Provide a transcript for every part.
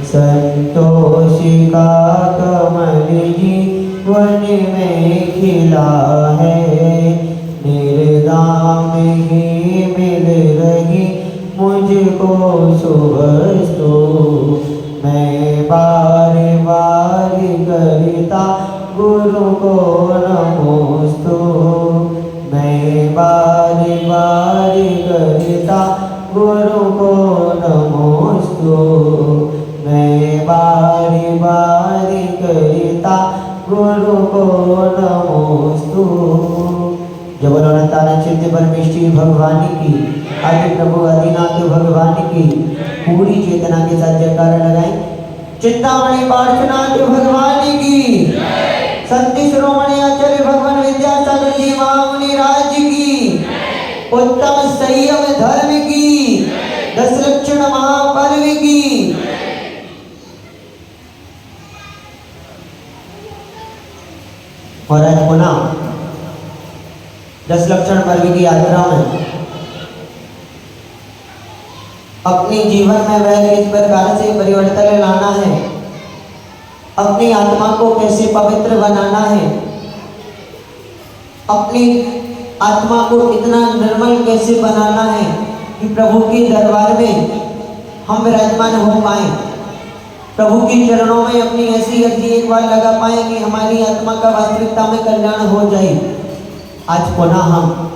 संतोषी का कमल जीवन में खिला है, निर्दाम ही मिल रही मुझको सुवस्तु। मैं बार बार करता गुरु को नमोस्तु, मैं बार बार करता गुरु को नमोस्तु, मैं बार बार करता गुरु को नमोस्तु। जय बोलो अनंतानंद चित्त परमेश्वरी भगवान की, आदि प्रभु आदिनाथ भगवान की पूरी चेतना के साथ जयकारा लगाएं। चिंतामणि पार्श्वनाथ भगवान की, संत शिरोमणि आचार्य भगवान विद्यासागर जी महामुनि राज की, उत्तम संयम धर्म की, 10 लक्षण महापर्व की। और आज पुनः 10 लक्षण पर्व की यात्रा में अपने जीवन में वह किस प्रकार से परिवर्तन लाना है, अपनी आत्मा को कैसे पवित्र बनाना है, अपनी आत्मा को इतना निर्मल कैसे बनाना है कि प्रभु के दरबार में हम विराजमान हो पाए, प्रभु के चरणों में अपनी ऐसी अर्जी एक बार लगा पाए कि हमारी आत्मा का वास्तविकता में कल्याण हो जाए। आज पुनः हम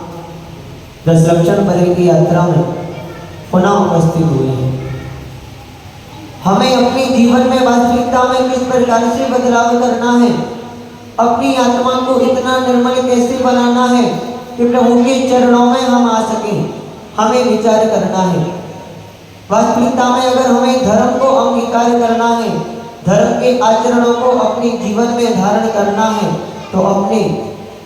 10 लक्षण पर्व की यात्रा में पुनः उपस्थित हुए हैं। हमें अपने जीवन में वास्तविकता में किस प्रकार से बदलाव करना है, अपनी आत्मा को इतना निर्मल कैसे बनाना है कि प्रभु के चरणों में हम आ सकें, हमें विचार करना है। वास्तविकता में अगर हमें धर्म को अंगीकार करना है, धर्म के आचरणों को अपने जीवन में धारण करना है, तो अपने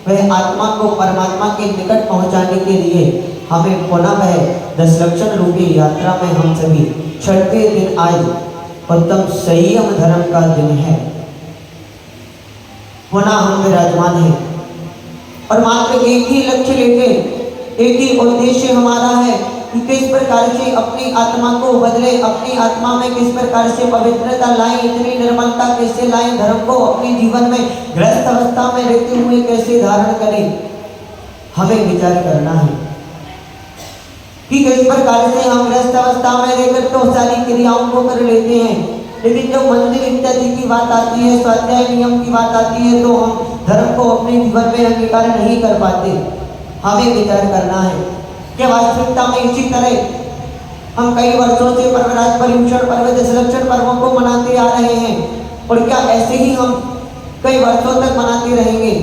वह आत्मा को परमात्मा के निकट पहुंचाने के लिए हमें पुनः वह 10 लक्षण रूपी यात्रा में हम सभी 6वें दिन आज उत्तम संयम धर्म का दिन है, पुनः हम विराजमान हैं। और मात्र एक ही लक्ष्य लेके, एक ही उद्देश्य हमारा है कि किस प्रकार से अपनी आत्मा को बदले, अपनी आत्मा में किस प्रकार से पवित्रता लाएं, इतनी निर्मलता कैसे लाएं, धर्म को अपने जीवन में गृहस्थ अवस्था में रहते हुए कैसे धारण करें। हमें विचार करना है कि किस प्रकार से हम गृहस्थ अवस्था में रहकर तो सारी क्रियाओं को कर लेते हैं, लेकिन जब मंदिर इत्यादि की बात आती है, स्वाध्याय नियम की बात आती है, तो हम धर्म को अपने जीवन में अंगीकार नहीं कर पाते। हमें विचार करना है कि वास्तविकता में इसी तरह हम कई वर्षों से पर्वराज पर्युषण पर्व 10 लक्षण पर्वों को मनाते आ रहे हैं, और क्या ऐसे ही हम कई वर्षों तक मनाते रहेंगे।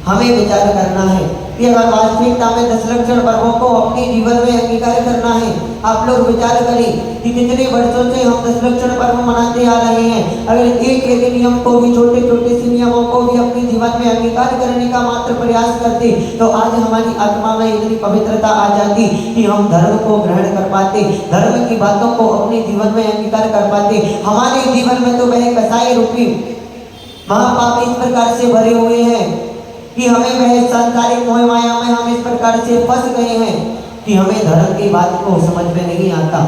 हमें विचार करना है कि अगर वास्तविकता में 10 लक्षण पर्वों को अपने जीवन में अंगीकार करना है, आप लोग विचार करें कि कितने वर्षों से हम 10 लक्षण पर्व मनाते आ रहे हैं, अगर एक एक नियम को भी, छोटे छोटे से नियमों को भी अपने जीवन में अंगीकार करने का मात्र प्रयास करते, तो आज हमारी आत्मा में इतनी पवित्रता आ जाती कि हम धर्म को ग्रहण कर पाते, धर्म की बातों को अपने जीवन में अंगीकार कर पाते। हमारे जीवन में तो वह कसाई रूपी महापाप इस प्रकार से भरे हुए हैं कि हमें वह सांसारिक मोह माया में हम इस प्रकार से फंस गए हैं कि हमें धर्म की बात को समझ में नहीं आता,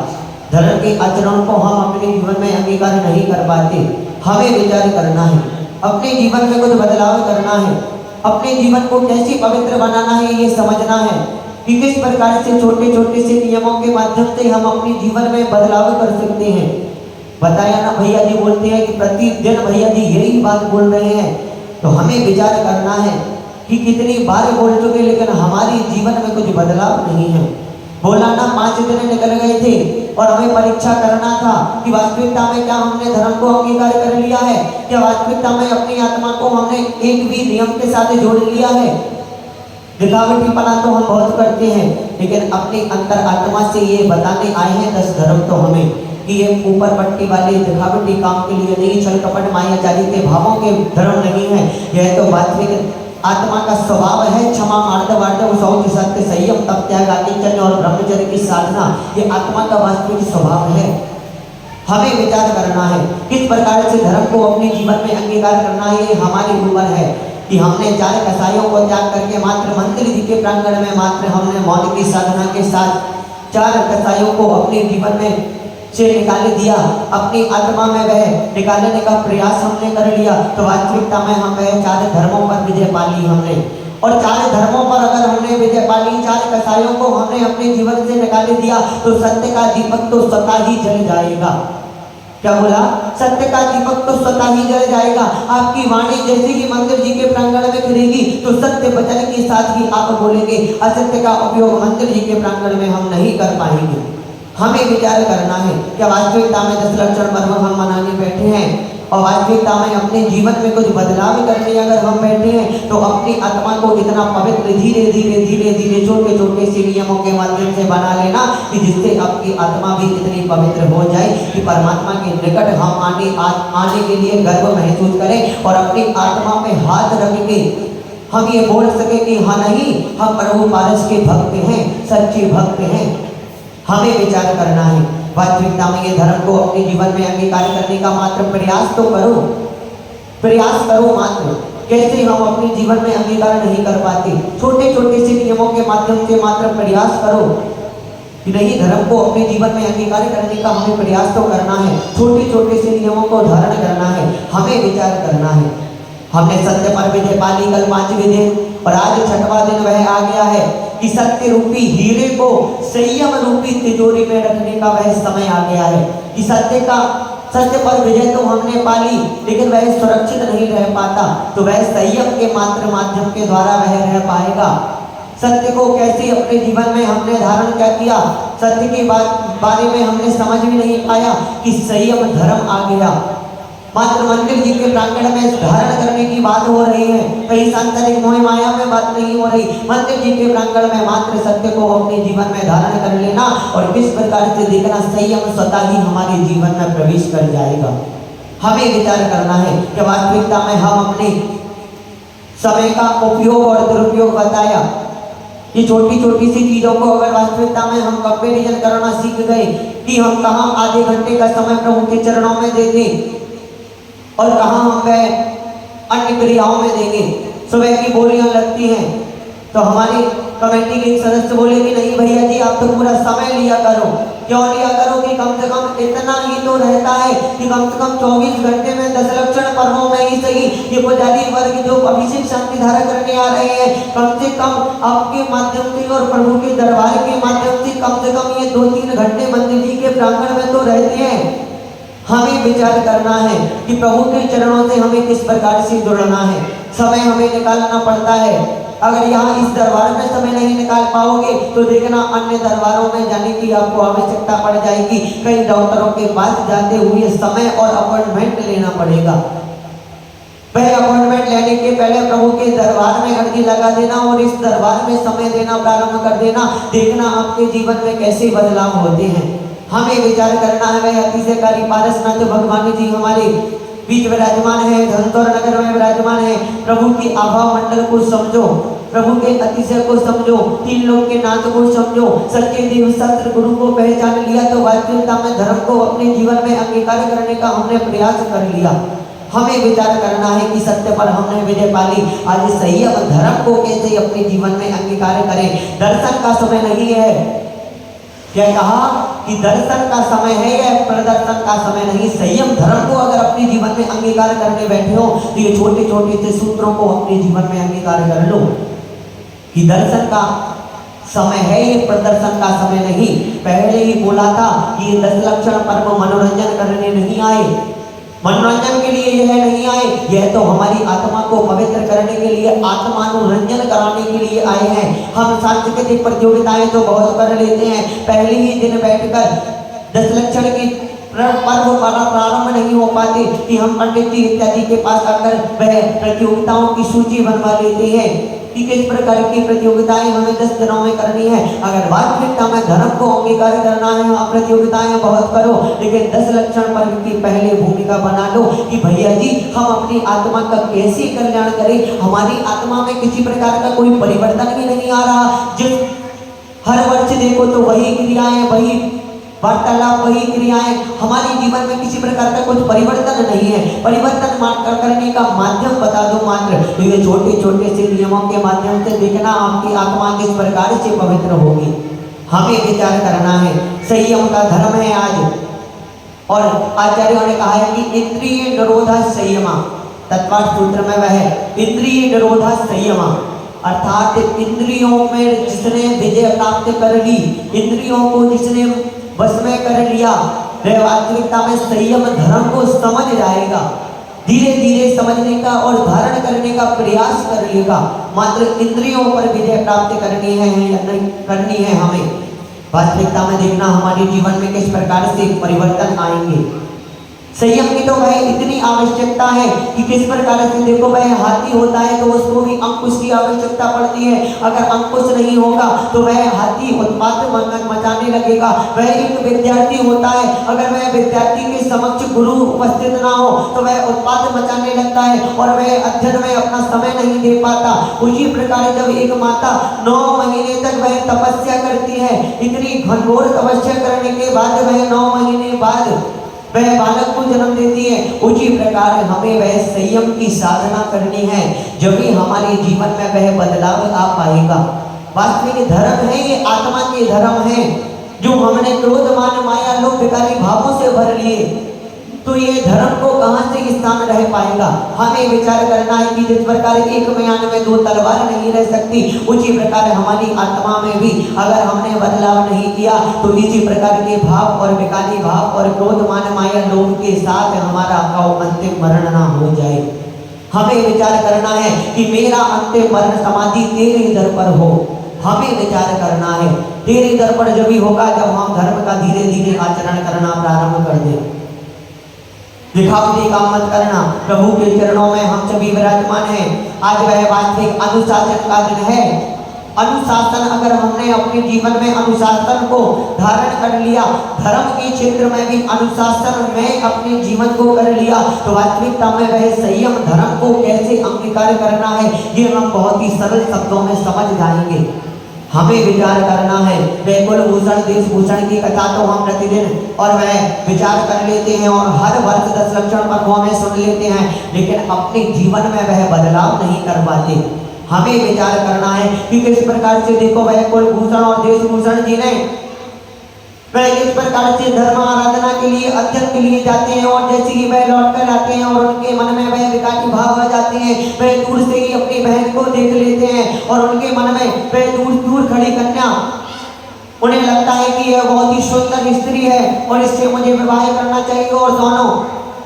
धर्म के आचरण को हम अपने जीवन में अंगीकार नहीं कर पाते। हमें विचार करना है, अपने जीवन में कुछ बदलाव करना है, अपने जीवन को कैसे पवित्र बनाना है, ये समझना है कि किस प्रकार से छोटे छोटे से नियमों के माध्यम से हम अपने जीवन में बदलाव कर सकते हैं। बताया ना, भैया जी बोलते हैं कि प्रतिदिन भैया जी यही बात बोल रहे हैं, तो हमें विचार करना है कि कितनी बार बोल चुके, लेकिन हमारे जीवन में कुछ बदलाव नहीं है। बोला ना 5 दिन निकल गए थे और हमें परीक्षा करना था कि वास्तविकता में क्या हमने धर्म को अंगीकार कर लिया है, क्या वास्तविकता में अपनी आत्मा को हमने एक भी नियम के साथ जोड़ लिया है। दिखावटीपना तो हम बहुत करते हैं, लेकिन अपनी अंतर आत्मा से ये बताने आए हैं 10 धर्म तो हमें कि ये ऊपर पट्टी वाले दिखावटी काम के लिए नहीं, छल कपट मायाजाली के भावों के धर्म नहीं है। यह तो वास्तविक आत्मा का स्वभाव है, क्षमा मार्दव शौच सत्य संयम तप त्याग आकिंचन और ब्रह्मचर्य की साधना, ये आत्मा का वास्तविक स्वभाव है। हमें विचार करना है किस प्रकार से धर्म को अपने जीवन में अंगीकार करना है। ये हमारे ऊपर है कि हमने 4 कसाइयों को त्याग करके मात्र मंदिर जी के प्रांगण में मात्र हमने मौन की साधना के साथ 4 कसाइयों को अपने जीवन में से निकाल दिया, अपनी आत्मा में वह निकालने का प्रयास हमने कर लिया, तो वास्तविकता में हम वह 4 धर्मों पर विजय पा ली हमने। और 4 धर्मों पर अगर हमने विजय पा ली, 4 कसायों को हमने अपने जीवन से निकाल दिया, तो सत्य का दीपक तो स्वतः ही जल जाएगा। क्या बोला? सत्य का दीपक तो स्वतः ही जल जाएगा। आपकी वाणी जैसे ही मंदिर जी के प्रांगण में खिलेगी, तो सत्य वचन के साथ ही आप बोलेंगे। असत्य का उपयोग मंदिर जी के प्रांगण में हम नहीं कर पाएंगे। हमें विचार करना है कि वास्तविकता में 10 लक्षण पर्व हम मनाने बैठे हैं, और वास्तविकता में अपने जीवन में कुछ बदलाव करने अगर हम बैठे हैं, तो अपनी आत्मा को इतना पवित्र धीरे धीरे धीरे धीरे छोटे छोटे से नियमों के माध्यम से बना लेना, कि जिससे आपकी आत्मा भी इतनी पवित्र हो जाए कि परमात्मा के निकट हम आने के लिए गर्व महसूस करें, और अपनी आत्मा पे हाथ रख के हम ये बोल सके कि हाँ नहीं, हम प्रभु पारस के भक्त हैं, सच्चे भक्त हैं। हमें विचार करना है। वास्तविकता में ये धर्म को अपने जीवन में अंगीकार करने का मात्र प्रयास तो करो, प्रयास करो मात्र। कैसे हम अपने जीवन में अंगीकार नहीं कर पाते? छोटे छोटे से नियमों के माध्यम से मात्र प्रयास करो कि नहीं, धर्म को अपने जीवन में अंगीकार करने का हमें प्रयास तो करना है। छोटे छोटे से नियमों को धारण करना है, हमें विचार करना है। हमने सत्य पर विजय पा ली कल 5वें दिन, और आज 6वां दिन वह आ गया है कि सत्य रूपी हीरे को संयम रूपी तिजोरी में रखने का वह समय आ गया है। कि सत्य पर विजय तो हमने पा ली, लेकिन वह सुरक्षित नहीं रह पाता, तो वह संयम के मात्र माध्यम के द्वारा वह रह पाएगा। सत्य को कैसे अपने जीवन में हमने धारण क्या किया, सत्य के बारे में हमने समझ भी नहीं पाया कि संयम धर्म आ गया। मात्र मंदिर जी के प्रांगण में धारण करने की बात हो रही है, कहीं सांसारिक मोह माया में बात नहीं हो रही। मंदिर जी के प्रांगण में मात्र सत्य को अपने जीवन में धारण कर लेना, और किस प्रकार से देखना संयम स्वतः ही हमारे जीवन में प्रवेश कर जाएगा। हमें विचार करना है कि वास्तविकता में हम अपने समय का उपयोग और दुरुपयोग बताया। ये छोटी छोटी सी चीजों को अगर वास्तविकता में हम कंपेरिजन करना सीख गए कि हम कहाँ आधे घंटे का समय प्रभु के चरणों में देंगे और कहाँ हम वह अन्य क्रियाओं में देंगे। सुबह की बोलियां लगती हैं, तो हमारी कमेटी के सदस्य बोले कि नहीं भैया जी, आप तो पूरा समय लिया करो। क्यों लिया करो? कि कम से कम इतना ही तो रहता है कि कम से कम 24 घंटे में 10 लक्षण पर्वों में ही सही ये पुजारी वर्ग जो अभिषेक शांति धारा करने आ रहे हैं, कम से कम आपके माध्यम से और प्रभु के दरबार के माध्यम से कम ये 2-3 घंटे मंदिर जी के प्रांगण में तो रहते हैं। हमें विचार करना है कि प्रभु के चरणों से हमें किस प्रकार से जुड़ना है। समय हमें निकालना पड़ता है। अगर यहाँ इस दरबार में समय नहीं निकाल पाओगे, तो देखना अन्य दरबारों में जाने की आपको आवश्यकता पड़ जाएगी। कई डॉक्टरों के पास जाते हुए समय और अपॉइंटमेंट लेना पड़ेगा। वह अपॉइंटमेंट लेने के पहले प्रभु के दरबार में अर्जी लगा देना और इस दरबार में समय देना प्रारंभ कर देना। देखना आपके जीवन में कैसे बदलाव होते हैं। हमें विचार करना है। वह अतिशयकारी पारसनाथ भगवान जी हमारे बीच विराजमान है, धनतौर नगर में विराजमान है। प्रभु की आभा मंडल को समझो, प्रभु के अतिशय को समझो, 3 लोक के नाथ को समझो, सच्चे देव शास्त्र गुरु को पहचान लिया, तो वास्तविकता में धर्म को अपने जीवन में अंगीकार करने का हमने प्रयास कर लिया। हमें विचार करना है कि सत्य पर हमने विजय पाली। आज संयम धर्म को कैसे अपने जीवन में अंगीकार करें। दर्शन का समय नहीं है। क्या कहा कि दर्शन का समय है या प्रदर्शन का समय नहीं। संयम धर्म को अगर अपने जीवन में अंगीकार करने बैठे हो, तो ये छोटे छोटे से सूत्रों को अपने जीवन में अंगीकार कर लो कि दर्शन का समय है, ये प्रदर्शन का समय नहीं। पहले ही बोला था कि ये 10 लक्षण पर्व मनोरंजन करने नहीं आए, मनोरंजन के लिए यह नहीं आए, यह तो हमारी आत्मा को पवित्र करने के लिए, आत्मानुरंजन कराने के लिए आए हैं। हम सांस्कृतिक प्रतियोगिताएं तो बहुत कर लेते हैं, पहले ही दिन बैठकर 10 लक्षण की पर्व प्रारंभ नहीं हो पाते कि हम पंडित जी इत्यादि के पास आकर वह प्रतियोगिताओं की सूची बनवा लेते हैं कि किस प्रकार की प्रतियोगिताएं हमें 10 दिनों में करनी है। अगर वास्तविकता में धर्म को अंगीकार करना है, वहाँ प्रतियोगिताएं बहुत करो, लेकिन 10 लक्षण पर्व की पहले भूमिका बना लो कि भैया जी हम अपनी आत्मा का कैसे कल्याण करें। हमारी आत्मा में किसी प्रकार का कोई परिवर्तन भी नहीं आ रहा। जिस हर वर्ष देखो तो वही क्रियाएं, वही वार्तालाप, वही क्रियाएं, हमारे जीवन में किसी प्रकार का कुछ परिवर्तन नहीं है। परिवर्तन करने का माध्यम बता दो मात्र, तो ये छोटे छोटे से नियमों के माध्यम से देखना आपकी आत्मा किस प्रकार से पवित्र होगी। हमें विचार करना है। संयम का धर्म है आज, और आचार्यों ने कहा है कि इंद्रिय निरोधा संयमा, तत्पाठ सूत्र में वह है इंद्रिय निरोधा संयमा, अर्थात इंद्रियों में जिसने विजय प्राप्त कर ली, इंद्रियों को जिसने बस में कर लिया, वह वास्तविकता में संयम धर्म को समझ जाएगा, धीरे धीरे समझने का और धारण करने का प्रयास कर लेगा। मात्र इंद्रियों पर विजय प्राप्त करनी है या नहीं करनी है हमें, वास्तविकता में देखना हमारे जीवन में किस प्रकार से परिवर्तन आएंगे। संयम की तो वह इतनी आवश्यकता है कि किस प्रकार से देखो, वह हाथी होता है तो उसको भी अंकुश की आवश्यकता पड़ती है। अगर अंकुश नहीं होगा तो वह हाथी उत्पात मचाने लगेगा। वह एक विद्यार्थी होता है, अगर वह विद्यार्थी के समक्ष गुरु उपस्थित ना हो तो वह उत्पात मचाने लगता है और वह अध्ययन में अपना समय नहीं दे पाता। उसी प्रकार जब एक माता 9 महीने तक वह तपस्या करती है, इतनी घनघोर तपस्या करने के बाद वह 9 महीने बाद वह बालक को जन्म देती है, उसी प्रकार हमें वह संयम की साधना करनी है, जब भी हमारे जीवन में वह बदलाव आ पाएगा। वास्तविक धर्म है ये आत्मा के धर्म है, जो हमने क्रोध मान माया लोभ विकारी भावों से भर लिए, तो ये धर्म को कहां से स्थान रह पाएगा। हमें विचार करना है कि जिस प्रकार एक म्यान में 2 तलवार नहीं रह सकती, उसी प्रकार हमारी आत्मा में भी अगर हमने बदलाव नहीं किया तो इसी प्रकार के भाव और विकारी भाव और क्रोध मान माया लोभ के साथ हमारा अंतिम मरण ना हो जाए। हमें विचार करना है कि मेरा अंतिम मरण समाधि तेरे दर पर हो। हमें विचार करना है तेरे दर पर जब भी होगा जब हम धर्म का धीरे धीरे आचरण करना प्रारंभ कर दें। दिखावटी काम मत करना, प्रभु के चरणों में हम सभी विराजमान हैं। आज वह वास्तविक अनुशासन का दिन है। अनुशासन, अगर हमने अपने जीवन में अनुशासन को धारण कर लिया, धर्म के क्षेत्र में भी अनुशासन में अपने जीवन को कर लिया, तो वास्तविकता में वह संयम धर्म को कैसे अंगीकार करना है ये हम बहुत ही सरल शब्दों में समझ जाएंगे। हमें विचार करना है। वह कुलभूषण देशभूषण की कथा तो हम प्रतिदिन और वह विचार कर लेते हैं और हर वर्ष 10 लक्षण पर्वों में सुन लेते हैं, लेकिन अपने जीवन में वह बदलाव नहीं कर पाते। हमें विचार करना है कि किस प्रकार से देखो, वह कुलभूषण और देशभूषण जी ने वह किस प्रकार से धर्म आराधना के लिए अध्ययन के लिए जाते हैं और जैसे ही वह लौट कर आते हैं और उनके मन में वह विकारी भाव आ जाते हैं, वह दूर से ही अपनी बहन को देख लेते हैं और उनके मन में वह दूर दूर खड़ी कन्या, उन्हें लगता है कि यह बहुत ही सुंदर स्त्री है और इससे मुझे विवाह करना चाहिए। और दोनों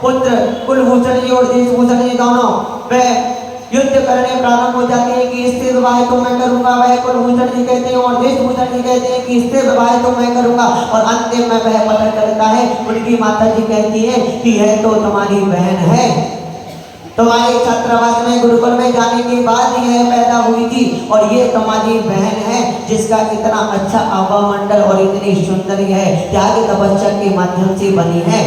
पुत्र कुलभूषण जी और देशभूषण जी दोनों वह युद्ध करने प्रारंभ हो जाते हैं कि इससे विवाह तो मैं करूंगा। वह कुलभूषण जी कहते हैं और देशभूषण जी कहते हैं कि इससे विवाह तो मैं करूंगा, और अंतिम में वह पता चलता है, उनकी माता जी कहती है कि यह तो तुम्हारी बहन है, तुम्हारे छात्रावास में गुरुकुल में जाने के बाद यह पैदा हुई थी और ये तुम्हारी बहन है जिसका इतना अच्छा आवामंडल और इतनी सुंदर यह त्याग तपस्या के माध्यम से बनी है।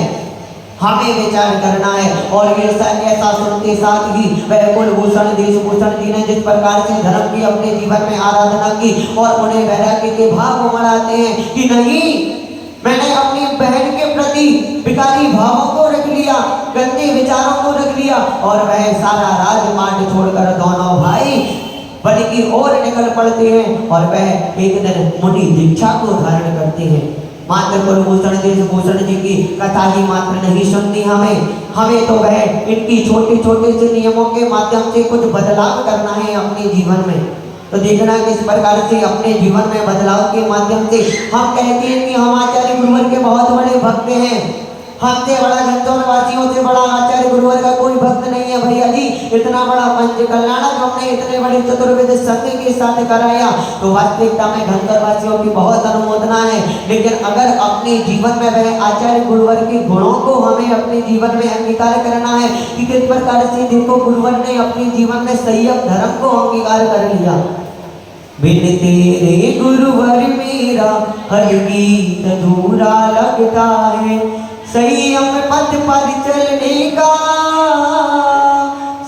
हमें विचार करना है। और ये ऐसा सुनते साथ ही वह कुलभूषण देशभूषण जी ने जिस प्रकार से धर्म की अपने जीवन में आराधना की और उन्हें वैराग्य के भाव को मनाते हैं कि नहीं, मैंने अपनी बहन के प्रति विकारी भावों को रख लिया, गंदे विचारों को रख लिया, और वह सारा राजमार्ग छोड़कर दोनों भाई वन की ओर निकल पड़ते हैं और वह एक दिन मुनि दीक्षा को धारण करते हैं। मात्र कुलभूषण देशभूषण जी की कथा ही मात्र नहीं सुननी हमें तो वह इनकी छोटे छोटे से नियमों के माध्यम से कुछ बदलाव करना है अपने जीवन में। तो देखना किस प्रकार से अपने जीवन में बदलाव के माध्यम से हम कहते हैं कि हम आचार्य गुरुवर के बहुत बड़े भक्त हैं, हमसे बड़ा घनौर वासियों से बड़ा आचार्य गुरुवर का कोई भक्त नहीं है भैया जी। इतना बड़ा पंच कल्याणक हमने इतने बड़े चतुर्वेद संघ के साथ कराया, तो वास्तविकता में घनौर वासियों की बहुत अनुमोदना है। लेकिन अगर अपने जीवन में वह आचार्य गुरुवर के गुणों को हमें अपने जीवन में अंगीकार करना है कि किस प्रकार से देखो गुरुवर ने अपने जीवन में संयम धर्म को अंगीकार कर लिया। बिन तेरे गुरुवर मेरा हर गीत अधूरा लगता है, संयम पथ पर चलने का,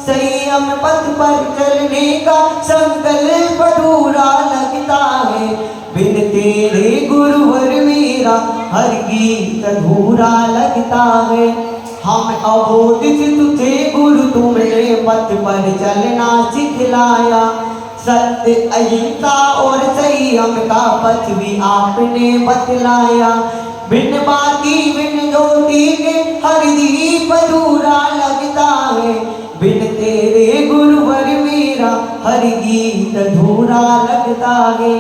संयम पथ पर चलने का संकल्प अधूरा लगता है। बिन तेरे गुरुवर मेरा हर गीत अधूरा लगता है। हम अबोध से तुझे गुरु तुमने पथ पर चलना सिखलाया, सत्य अहिंसा और संयम का पथ भी आपने बतलाया। बिन बाती बिन ज्योति गीत अधूरा लगता है।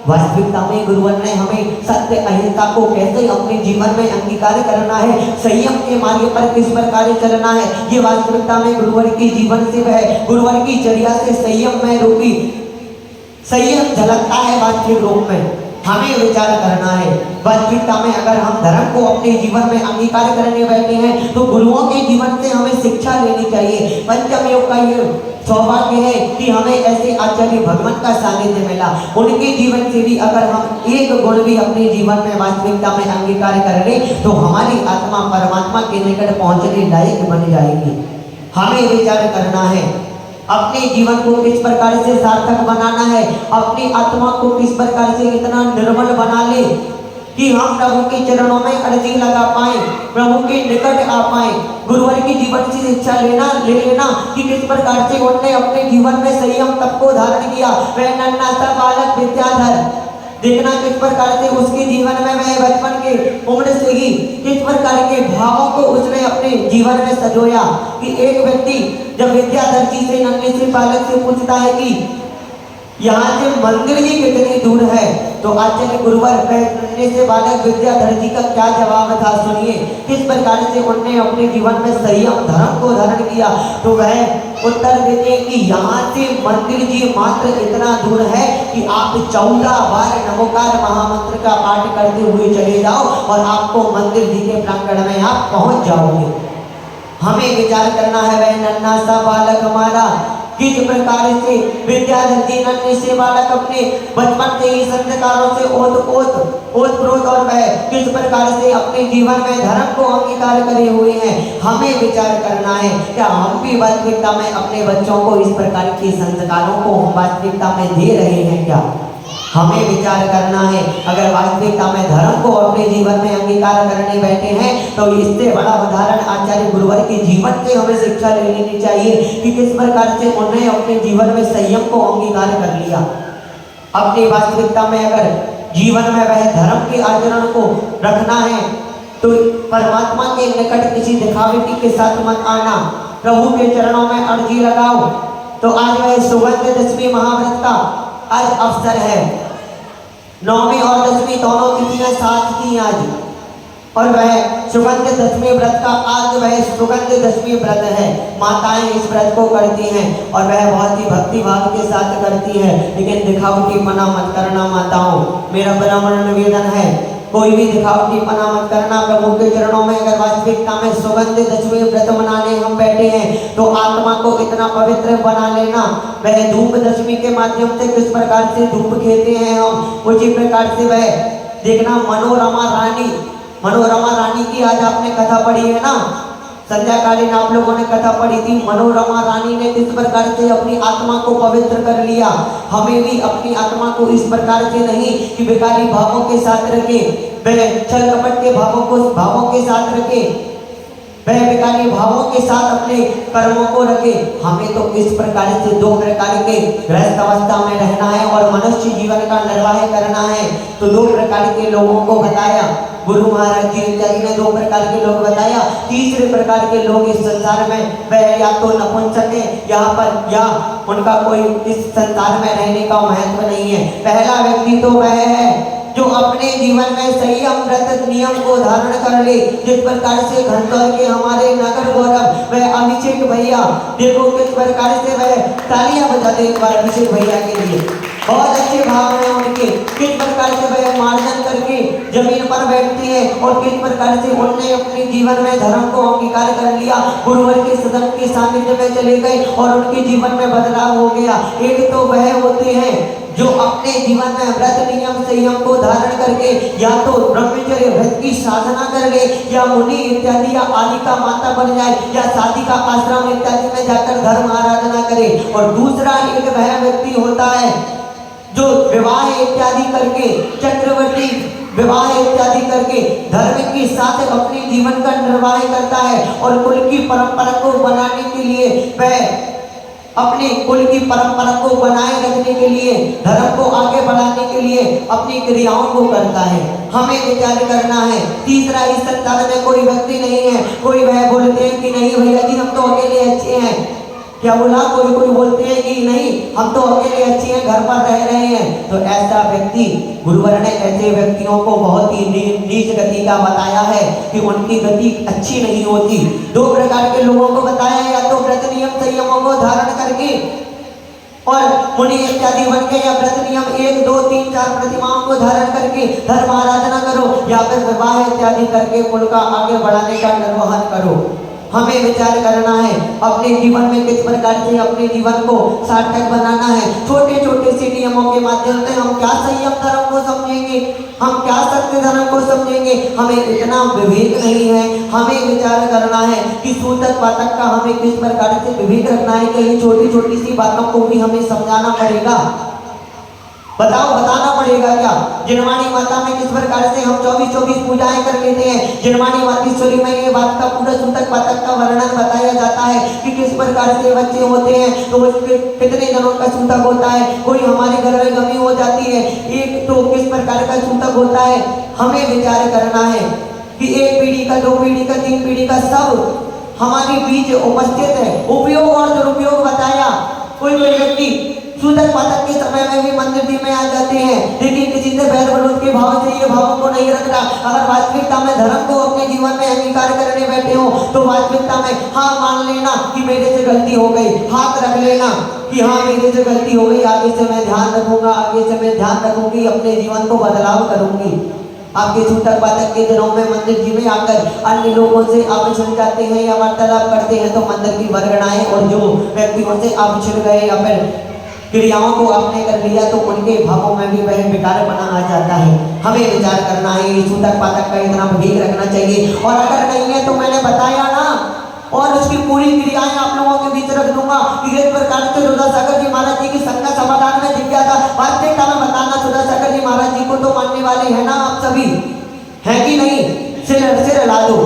वास्तविकता में गुरुवर ने हमें सत्य अहिंसा को कैसे अपने जीवन में अंगीकार करना है, संयम के मार्ग पर किस प्रकार चलना है, ये वास्तविकता में गुरुवर के जीवन से वह गुरुवर की चर्या से संयम में रूपी संयम झलकता है। वास्तविक रूप में हमें विचार करना है। वास्तविकता में अगर हम धर्म को अपने जीवन में अंगीकार करने बैठे हैं तो गुरुओं के जीवन से हमें शिक्षा लेनी चाहिए। पंचम योग का ये सौभाग्य है कि हमें ऐसे आचार्य भगवान का सानिध्य मिला। उनके जीवन से भी अगर हम एक गुण भी अपने जीवन में वास्तविकता में अंगीकार कर ले तो हमारी आत्मा परमात्मा के निकट पहुंचने लायक बन जाएगी। हमें विचार करना है अपने जीवन को किस प्रकार से सार्थक बनाना है, अपनी आत्मा को किस प्रकार से इतना निर्मल बना ले कि हम प्रभु के चरणों में अर्जी लगा पाए, प्रभु के निकट आ पाए। गुरुवर की जीवन से शिक्षा ले लेना कि किस प्रकार से उन्होंने अपने जीवन में संयम तप को धारण किया। वह नन्हा सा बालक विद्याधर, देखना किस प्रकार से उसके जीवन में वह बचपन के उम्र से ही किस प्रकार के भावों को उसने अपने जीवन में सजोया कि एक व्यक्ति जब विद्याधर जी से नन्हे से बालक से पूछता है कि यहाँ से मंदिर ही कितनी दूर है, तो आचार्य गुरुवर नन्हे से बालक विद्याधर जी का क्या जवाब था सुनिए। किस प्रकार से उन्होंने अपने जीवन में संयम धर्म को धारण किया। तो वह उत्तर देते हैं कि यहाँ से मंदिर जी मात्र इतना दूर है कि आप 14 बार नमोकार महामंत्र का पाठ करते हुए चले जाओ और आपको मंदिर जी के प्रांगण में आप पहुंच जाओगे। हमें विचार करना है वह नन्हा सा बालक हमारा किस प्रकार से विद्याधर जी नन्हे से बालक अपने बचपन से ही संस्कारों से ओत-प्रोत और वह किस प्रकार से अपने जीवन में धर्म को अंगीकार करे हुए हैं। हमें विचार करना है क्या हम भी वास्तविकता में अपने बच्चों को इस प्रकार के संस्कारों को हम वास्तविकता में दे रहे हैं क्या। हमें विचार करना है अगर वास्तविकता में धर्म को अपने जीवन में अंगीकार करने बैठे हैं तो इससे बड़ा उदाहरण आचार्य गुरुवर के जीवन से हमें शिक्षा ले लेनी चाहिए कि किस प्रकार से उन्होंने अपने जीवन में संयम को अंगीकार कर लिया। अपनी वास्तविकता में अगर जीवन में वह धर्म के आचरण को रखना है तो परमात्मा के निकट किसी दिखावटी के साथ मत आना, प्रभु के चरणों में अर्जी लगाओ। तो आज वह सुगंध दशमी महाव्रत का आज अवसर है। 9वीं और 10वीं दोनों तिथियां साथ थी आज, और वह सुगंध दशमी व्रत का आज वह सुगंध दशमी व्रत है। माताएं इस व्रत को करती हैं और वह बहुत ही भक्ति भाव के साथ करती है, लेकिन दिखावटी पना मत करना माताओं। मेरा ब्राह्मण निवेदन है कोई भी दिखावटी पना मत करना। प्रभु के चरणों में अगर वास्तविकता में सुगंध दशमी व्रत मनाने हम बैठे हैं तो आत्मा को इतना पवित्र बना लेना। वह धूप दशमी के माध्यम से किस प्रकार से धूप खेते हैं हम, उसी प्रकार से वह देखना मनोरमा रानी की आज आपने कथा पढ़ी है ना, संध्याकालीन आप लोगों ने कथा पढ़ी थी। मनोरमा रानी ने किस प्रकार से अपनी आत्मा को पवित्र कर लिया। हमें भी अपनी आत्मा को इस प्रकार से नहीं कि बेकारी भावों के साथ रखे, वह छल कपट के भावों के साथ रखे, वह बेकारी भावों के साथ अपने कर्मों को रखे। हमें तो इस प्रकार से 2 प्रकार के गृहस्थ अवस्था में रहना है और मनुष्य जीवन का निर्वाह करना है। तो 2 प्रकार के लोगों को बताया गुरु महाराज जी इत्यादि ने, 2 प्रकार के लोग बताया। तीसरे प्रकार के लोग इस संसार में वह या तो नपुंसक है यहाँ पर या उनका कोई इस संसार में रहने का महत्व नहीं है। पहला व्यक्ति तो वह है जो अपने जीवन में संयम व्रत नियम को धारण कर ले। जिस प्रकार से घंटोर के हमारे नगर गौरव वह अभिषेक भैया, देखो किस प्रकार से वह तालियां बजाते एक बार अभिषेक भैया के लिए, बहुत अच्छे भाव हैं उनके। किस प्रकार से वह मार्जन करके जमीन पर बैठती है और किस प्रकार से उन्होंने अपने जीवन में धर्म को अंगीकार कर लिया, गुरुवर के सदन के सानिध्य में चले गए और उनके जीवन में बदलाव हो गया। एक तो वह होते हैं जो अपने जीवन में व्रत नियम संयम को धारण करके या तो ब्रह्मचर्य व्रत की साधना कर ले या मुनि इत्यादि या आलिका माता बन जाए या शादी का आश्रम इत्यादि में जाकर धर्म आराधना करे। और दूसरा एक वह व्यक्ति होता है जो विवाह इत्यादि करके चक्रवर्ती विवाह इत्यादि करके धर्म के साथ अपने जीवन का निर्वाह करता है और कुल की परंपरा को बनाने के लिए वह अपने कुल की परंपरा को बनाए रखने के लिए धर्म को आगे बढ़ाने के लिए अपनी क्रियाओं को करता है। हमें विचार करना है। तीसरा इस संसार में कोई व्यक्ति नहीं है, कोई वह बोलते हैं कि नहीं भैया जी हम तो अकेले अच्छे हैं, क्या बोला? कोई कोई बोलते हैं कि नहीं हम तो अकेले अच्छे हैं, घर पर रह रहे हैं। तो ऐसा व्यक्ति, गुरुवर ने ऐसे व्यक्तियों को बहुत ही नीच गति का बताया है कि उनकी गति अच्छी नहीं होती। दो प्रकार के लोगों को बताया, या तो व्रत नियम संयमों को धारण करके और मुनि इत्यादि बन के, या व्रत नियम 1 2 3 4 प्रतिमाओं को धारण करके धर्म आराधना करो, या फिर विवाह इत्यादि करके कुल का आगे बढ़ाने का निर्वहन करो। हमें विचार करना है अपने जीवन में किस प्रकार से अपने जीवन को सार्थक बनाना है। छोटे छोटे से नियमों के माध्यम से हम क्या संयम धर्म को समझेंगे, हम क्या सत्य धर्म को समझेंगे, हमें इतना विवेक नहीं है। हमें विचार करना है कि सूतक पातक का हमें किस प्रकार से विवेक रखना है कि ये छोटी छोटी सी बातों को भी हमें समझाना पड़ेगा। बताओ, बताना पड़ेगा क्या? जिनवाणी माता में किस प्रकार से हम 24-24 पूजाएं कर लेते हैं। जिनवाणी मातेश्वरी में ये बात का पूरा सूतक पातक का वर्णन बताया जाता है कि किस प्रकार से बच्चे होते हैं तो उसके कितने जनों का सूतक होता है। कोई हमारे घर में गमी हो जाती है, एक तो किस प्रकार का सूतक होता है। हमें विचार करना है कि 1 पीढ़ी का, 2 पीढ़ी का, 3 पीढ़ी का सब हमारे बीच उपस्थित है। उपयोग और दुरुपयोग बताया। कोई व्यक्ति सूतक पातक के समय में भी मंदिर जी में आ जाते हैं, लेकिन किसी से बैर विरोध के भाव से ये भावों को नहीं रखता। अगर वास्तविकता में धर्म को अपने जीवन में अंगीकार करने बैठे हो तो वास्तविकता में हाँ मान लेना कि मेरे से गलती हो गई, हाथ रख लेना कि हाँ मेरे से गलती हो गई, आगे से मैं ध्यान रखूंगा, आगे से मैं ध्यान रखूंगी, अपने जीवन को बदलाव करूंगी। आपके सूतक पातक के दिनों में मंदिर जी में आकर अन्य लोगों से आप छिड़ जाते हैं या वार्तालाप करते हैं तो मंदिर की वर्गणाएं और जो व्यक्तियों से आप छिड़ गए या फिर क्रियाओं को आपने कर लिया तो उनके भावों में भी वह विकार बना आ जाता है। हमें विचार करना है, ये सूतक पातक का इतना विवेक रखना चाहिए। और अगर नहीं है तो मैंने बताया ना, और उसकी पूरी क्रियाएं आप लोगों के बीच रख दूंगा कि इस प्रकार से रुद्रसागर जी महाराज जी की शंका समाधान में जिज्ञासा वास्तविकता में बताना। रुद्रसागर जी महाराज जी को तो मानने वाले हैं ना आप सभी, है कि नहीं? सिर ला दो।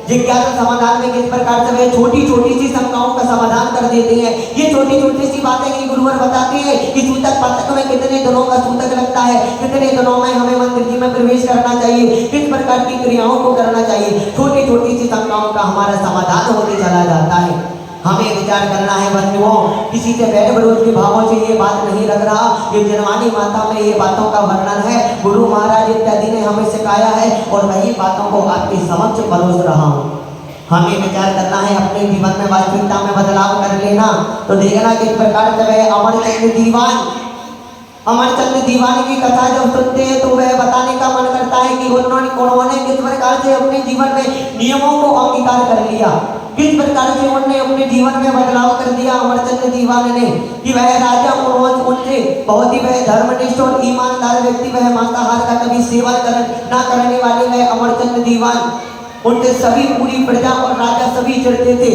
जिज्ञासा समाधान में किस प्रकार से वे छोटी छोटी सी शंकाओं का समाधान कर देते हैं। ये छोटी छोटी सी बातें ही गुरुवर बताते हैं कि सूतक पातक में कितने दिनों का सूतक लगता है, कितने दिनों में हमें मंदिर जी में प्रवेश करना चाहिए, किस प्रकार की क्रियाओं को करना चाहिए। छोटी छोटी सी शंकाओं का हमारा समाधान होते चला जाता है। हमें विचार करना है बंधुओं, किसी से बैर विरोध के भावों से ये बात नहीं लग रहा। ये जनवाणी माता में ये बातों का वर्णन है, गुरु महाराज इत्यादि ने हमें सिखाया है और वही बातों को आपके समक्ष परोस रहा हूँ। हमें विचार करना है अपने जीवन में वास्तविकता में बदलाव कर लेना। तो देखना किस प्रकार से वह अमरचंद दीवान की कथा जब सुनते हैं तो वह बताने का मन करता है कि उन्होंने किस प्रकार से अपने जीवन में नियमों को अंगीकार कर लिया, किस प्रकार से उन्होंने अपने जीवन में बदलाव कर दिया अमरचंद दीवान ने। कि वह राजा उनसे बहुत ही वह धर्मनिष्ठ और ईमानदार व्यक्ति, वह मांसाहार का कभी सेवन ना करने वाले वह अमरचंद दीवान, उनसे सभी पूरी प्रजा और राजा सभी चिढ़ते थे,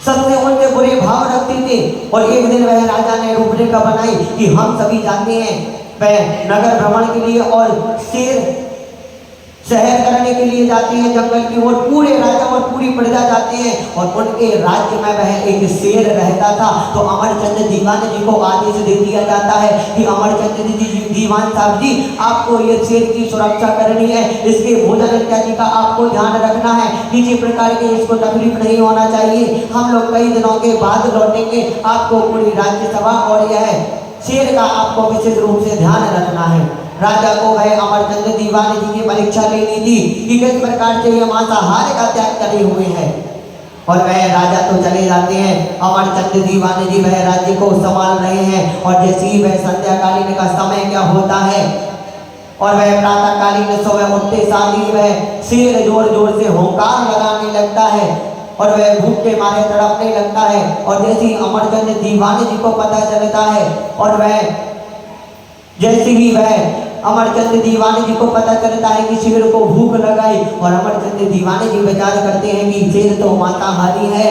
सबसे उनसे बुरे भाव रखते थे। और एक दिन वह राजा ने रूपरेखा बनाई कि हम सभी जाते हैं वह नगर भ्रमण के लिए और शेर शहर करने के लिए जाते हैं जंगल की ओर। पूरे राजा और पूरी प्रजा जाते हैं और उनके राज्य में वह एक शेर रहता था। तो अमरचंद दीवान जी को आदेश दे दिया जाता है कि अमरचंद जी दीवान साहब जी, आपको ये शेर की सुरक्षा करनी है, इसके भोजन इत्यादि का आपको ध्यान रखना है, किसी प्रकार के इसको तकलीफ नहीं होना चाहिए। हम लोग कई दिनों के बाद लौटेंगे, आपको पूरी राज्यसभा और यह शेर का आपको विशेष रूप से ध्यान रखना है। राजा को वह अमरचंद दीवान जी की परीक्षा लेनी थी कि किस प्रकार से ये मांसाहार का त्याग करे हुए हैं। और वह राजा तो चले जाते हैं, अमरचंद दीवान जी वह राज्य को संभाल रहे हैं। और जैसे ही वह संध्याकालीन का समय क्या होता है और वह प्रातःकालीन सुबह उठते साथ ही वह शेर जोर जोर से हुंकार लगाने लगता है और वह भूख के मारे तड़पने लगता है। और जैसे ही अमरचंद दीवान जी को पता चलता है और वह जैसे ही वह अमरचंद दीवान जी को पता चलता है कि शेर को भूख लगाई और अमरचंद दीवान जी विचार करते हैं कि शेर तो मांसाहारी है,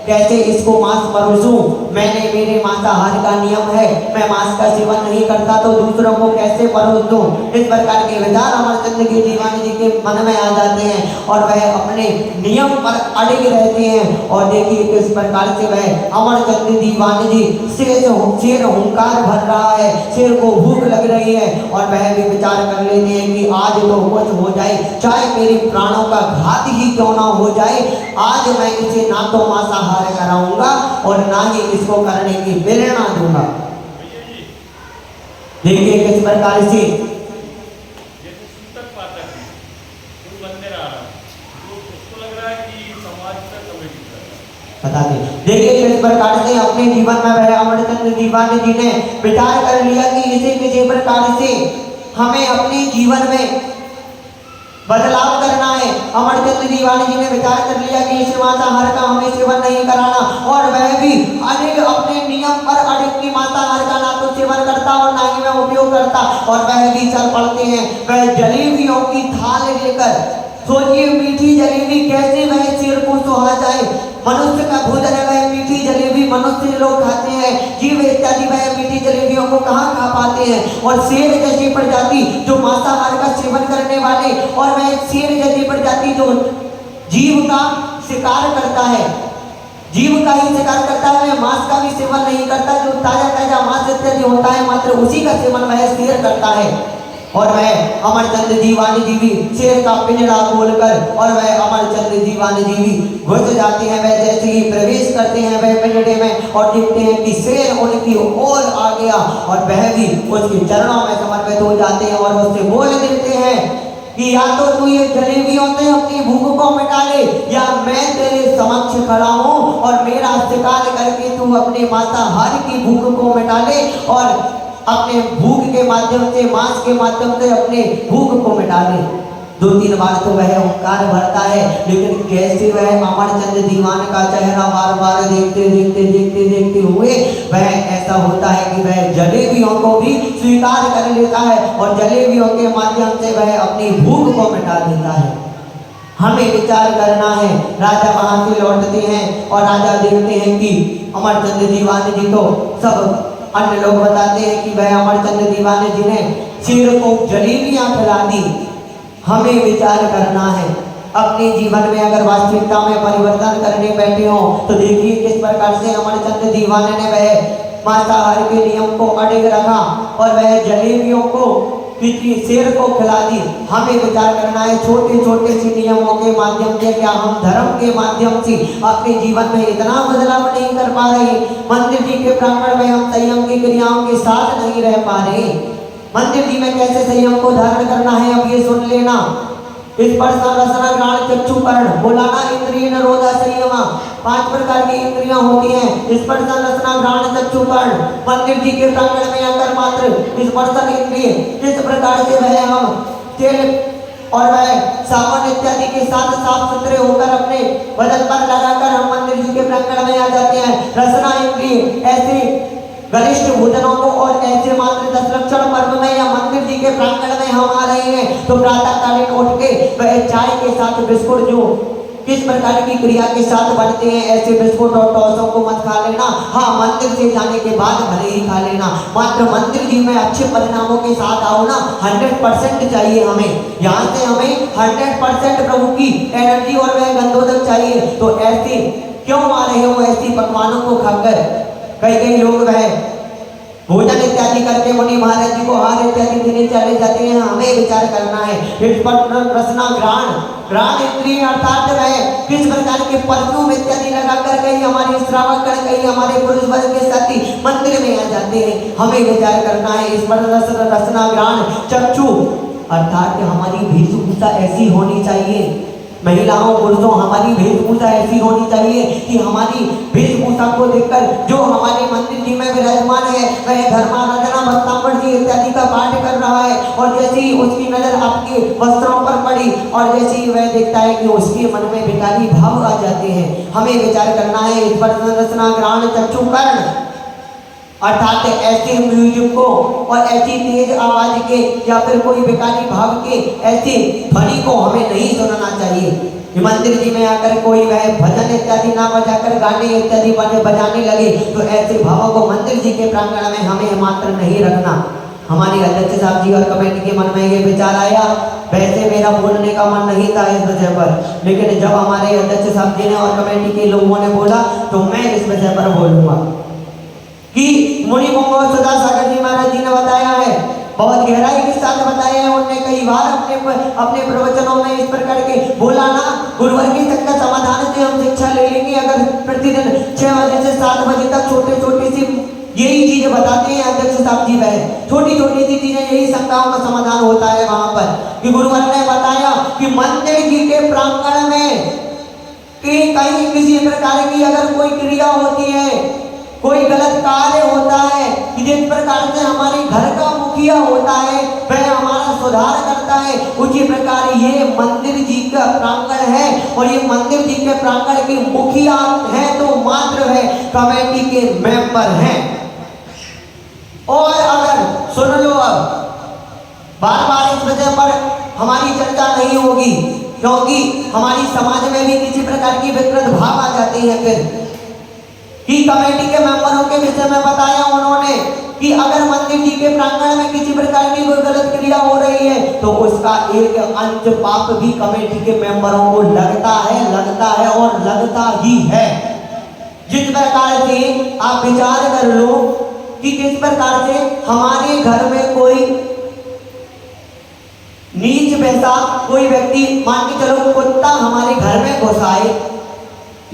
कैसे इसको मांस परोसूं। मैंने मेरे मांसाहार का नियम है, मैं मांस का सेवन नहीं करता तो दूसरों को कैसे परोस दूं। इस प्रकार के विचार अमरचंद के दीवान जी के मन में आ जाते हैं और वह अपने नियम पर अड़िग रहते हैं। और देखिए किस प्रकार से वह अमरचंद दीवान जी शेर हुंकार भर रहा है, शेर को भूख लग रही है और वह भी विचार कर लेते हैं कि आज तो कुछ हो जाए, चाहे मेरे प्राणों का घात ही क्यों ना हो जाए, आज मैं इसे ना तो मांसाहार कार्य कराऊंगा और ना ही इसको करने की प्रेरणा दूंगा। देखिए किस प्रकार से जैसे सूतक पाठक है, कोई मंदिर आ रहा है, तो उसको लग रहा है कि समाज का कमेटी कर रहा है। बता दें। देखिए किस प्रकार से अपने जीवन में वह अमरचंद दीवान जी ने विचार कर लिया कि इसे किसी प्रकार से हमें अपने जीवन में बदलाव करना है। अमरचंद दीवान जी ने विचार कर लिया कि इस मांसाहार का हमें सेवन नहीं कराना, और वह भी अनेक अपने नियम पर अड़िग की मांसाहार का ना तो सेवन करता और ना ही वह उपयोग करता, और वह भी चल पड़ते हैं वह जलेबियों की थाल लेकर। सोचिए मीठी जलेबी कैसे वह शेर को सुहा जाए। मनुष्य का भोजन है वह मीठी जलेबी, मनुष्य लोग खाते हैं, जीव इत्यादि वह मीठी जलेबियों को कहाँ खा पाते हैं। और शेर जैसी प्रजाति जो मांसाहार का सेवन करने वाले, और वह शेर जैसी प्रजाति जो जीव का शिकार करता है, जीव का ही शिकार करता है, वह मांस का भी सेवन नहीं करता। जो ताजा ताजा मांस इत्यादि होता है मात्र उसी का सेवन वह शेर करता है। और वह अमरचंद दीवान जी भी शेर का पिंजरा खोलकर और वह अमरचंद दीवान जी भी घुस जाते हैं। वह जैसे ही प्रवेश करते हैं वह पिंजरे में और देखते हैं कि शेर उनकी ओर आ गया, और वह भी उसके चरणों में समर्पित हो जाते हैं और उससे बोल देते हैं कि या तो तू ये जलेबियों से अपनी भूख को मिटा ले, या मैं तेरे समक्ष खड़ा हूँ और मेरा शिकार करके तू अपने मांसाहार की भूख को मिटा ले, और अपने भूख के माध्यम से, मांस के माध्यम से अपने भूख को मिटा ले। 2-3 बार तो वह ओंकार भरता है, लेकिन कैसे वह अमरचंद दीवान का चेहरा बार बार देखते हुए वह ऐसा होता है कि वह जलेबियों को भी स्वीकार कर लेता है और जलेबियों के माध्यम से वह अपनी भूख को मिटा देता है। हमें विचार करना है। राजा वहां से लौटते हैं और राजा देखते हैं कि अमरचंद दीवान जी तो सब अन्य लोग बताते हैं कि वह अमरचंद दीवान जी ने शेर को जलेबियां खिला दी। हमें विचार करना है अपने जीवन में, अगर वास्तविकता में परिवर्तन करने बैठे हो तो देखिए किस प्रकार से अमरचंद दीवान ने वह मांसाहार के नियम को अड़िग रखा और वह जलेबियों को किसी शेर को खिला दी। हमें विचार करना है छोटे छोटे से नियमों के माध्यम से क्या हम धर्म के माध्यम से अपने जीवन में इतना बदलाव नहीं कर पा रहे। मंदिर जी के प्रांगण में हम संयम की क्रियाओं के साथ नहीं रह पा रहे। मंदिर जी में कैसे संयम को धारण करना है अब ये सुन लेना। स्पर्श रसना घ्राण चक्षु कर्ण, बोला ना इंद्रिय निरोधा संयम। 5 प्रकार की इंद्रियां होती हैं, स्पर्श रसना घ्राण चक्षु कर्ण। मंदिर जी के प्रांगण में आकर मात्र स्पर्शन इंद्रिय किस प्रकार से वह हम तेल और वह साबुन इत्यादि के साथ साफ सुथरे होकर अपने बदन पर लगाकर हम मंदिर जी के प्रांगण में आ जाते हैं। रसना इंद्रिय ऐसे गरिष्ठ भोजनों को और ऐसे मात्र 10 लक्षण पर्व में या मंदिर जी के प्रांगण में हम आ रहे हैं तो प्रातःकालीन उठ के वह चाय के साथ बिस्कुट जो किस प्रकार की क्रिया के साथ बनते हैं ऐसे बिस्कुट और टॉसों को मत खा लेना। हाँ, मंदिर से जाने के बाद भले ही खा लेना, मात्र मंदिर जी में अच्छे परिणामों के साथ आओ ना। 100% चाहिए हमें, यहाँ से हमें 100% प्रभु की एनर्जी और वह गंधोदक चाहिए। तो ऐसे क्यों आ रहे हो ऐसी पकवानों को खाकर। कई लोग वह भोजन इत्यादि करके मुनि महाराज जी को हार इत्यादि देने चले जाते हैं। हमें विचार करना है रसना घ्राण इंद्रिय अर्थात वह किस प्रकार के परफ्यूम इत्यादि लगाकर कहीं हमारे श्रावक कर कहीं हमारे पुरुष वर्ग के साथी मंदिर में आ जाते हैं। हमें विचार करना है इस पर रसना घ्राण चक्षु अर्थात हमारी वेशभूषा ऐसी होनी चाहिए। महिलाओं पुरुषों हमारी वेशभूषा ऐसी होनी चाहिए कि हमारी वेशभूषा को देखकर जो हमारे मंदिर जी में विराजमान है वह धर्माराधना भक्तांबर जी इत्यादि का पाठ कर रहा है और जैसे ही उसकी नजर आपके वस्त्रों पर पड़ी और जैसे ही वह देखता है कि उसके मन में विकारी भाव आ जाते हैं। हमें विचार करना है इस पर रसना घ्राण चक्षु कर्ण अर्थात ऐसे म्यूजिक को और ऐसी तेज आवाज के या फिर कोई विकारी भाव के ऐसे ध्वनि को हमें नहीं सुनना चाहिए। मंदिर जी में आकर कोई वह भजन इत्यादि ना बजाकर गाने इत्यादि बजाने लगे तो ऐसे भावों को मंदिर जी के प्रांगण में हमें मात्र नहीं रखना। हमारे अध्यक्ष साहब जी और कमेटी के मन में ये विचार आया, वैसे मेरा बोलने का मन नहीं था इस विषय पर, लेकिन जब हमारे अध्यक्ष साहब जी ने और कमेटी के लोगों ने बोला तो मैं इस विषय पर बोलूंगा कि मुनि मंगोल सदा सागर जी महाराज जी ने बताया है, बहुत गहराई के साथ बताया है। उन्होंने कई बार अपने प्रवचनों में इस प्रकार के बोला ना गुरुवर के तक का समाधान से से हम शिक्षा ले लेंगे। अगर प्रतिदिन 6 बजे से 7 बजे तक छोटे छोटे सी यही चीजें बताते हैं अध्यक्ष साहब जी, वह छोटी छोटी सी चीजें, यही शंकाओं का समाधान होता है वहां पर। कि गुरुवर ने बताया कि मंदिर जी के प्रांगण में कि कहीं किसी प्रकार की अगर कोई क्रिया होती है, कोई गलत कार्य होता है, कि जिस प्रकार से हमारे घर का मुखिया होता है वह हमारा सुधार करता है, उसी प्रकार ये मंदिर जी का प्रांगण है। और ये मंदिर जी के प्रांगण के मुखिया है तो मात्र है कमेटी के मेंबर हैं। और अगर सुन लो, अब बार बार इस विषय पर हमारी चर्चा नहीं होगी, क्योंकि हमारी समाज में भी किसी प्रकार की विकृत भाव आ जाती है। फिर कि कमेटी के मेंबरों के विषय में बताया उन्होंने कि अगर मंदिर जी के प्रांगण में किसी प्रकार की कोई गलत क्रिया हो रही है तो उसका एक अंश पाप भी कमेटी के मेंबरों को लगता है और लगता ही है। जिस प्रकार से आप विचार कर लो कि किस प्रकार से हमारे घर में कोई नीच वैसा कोई व्यक्ति, मान के चलो कुत्ता हमारे घर में घुस आए,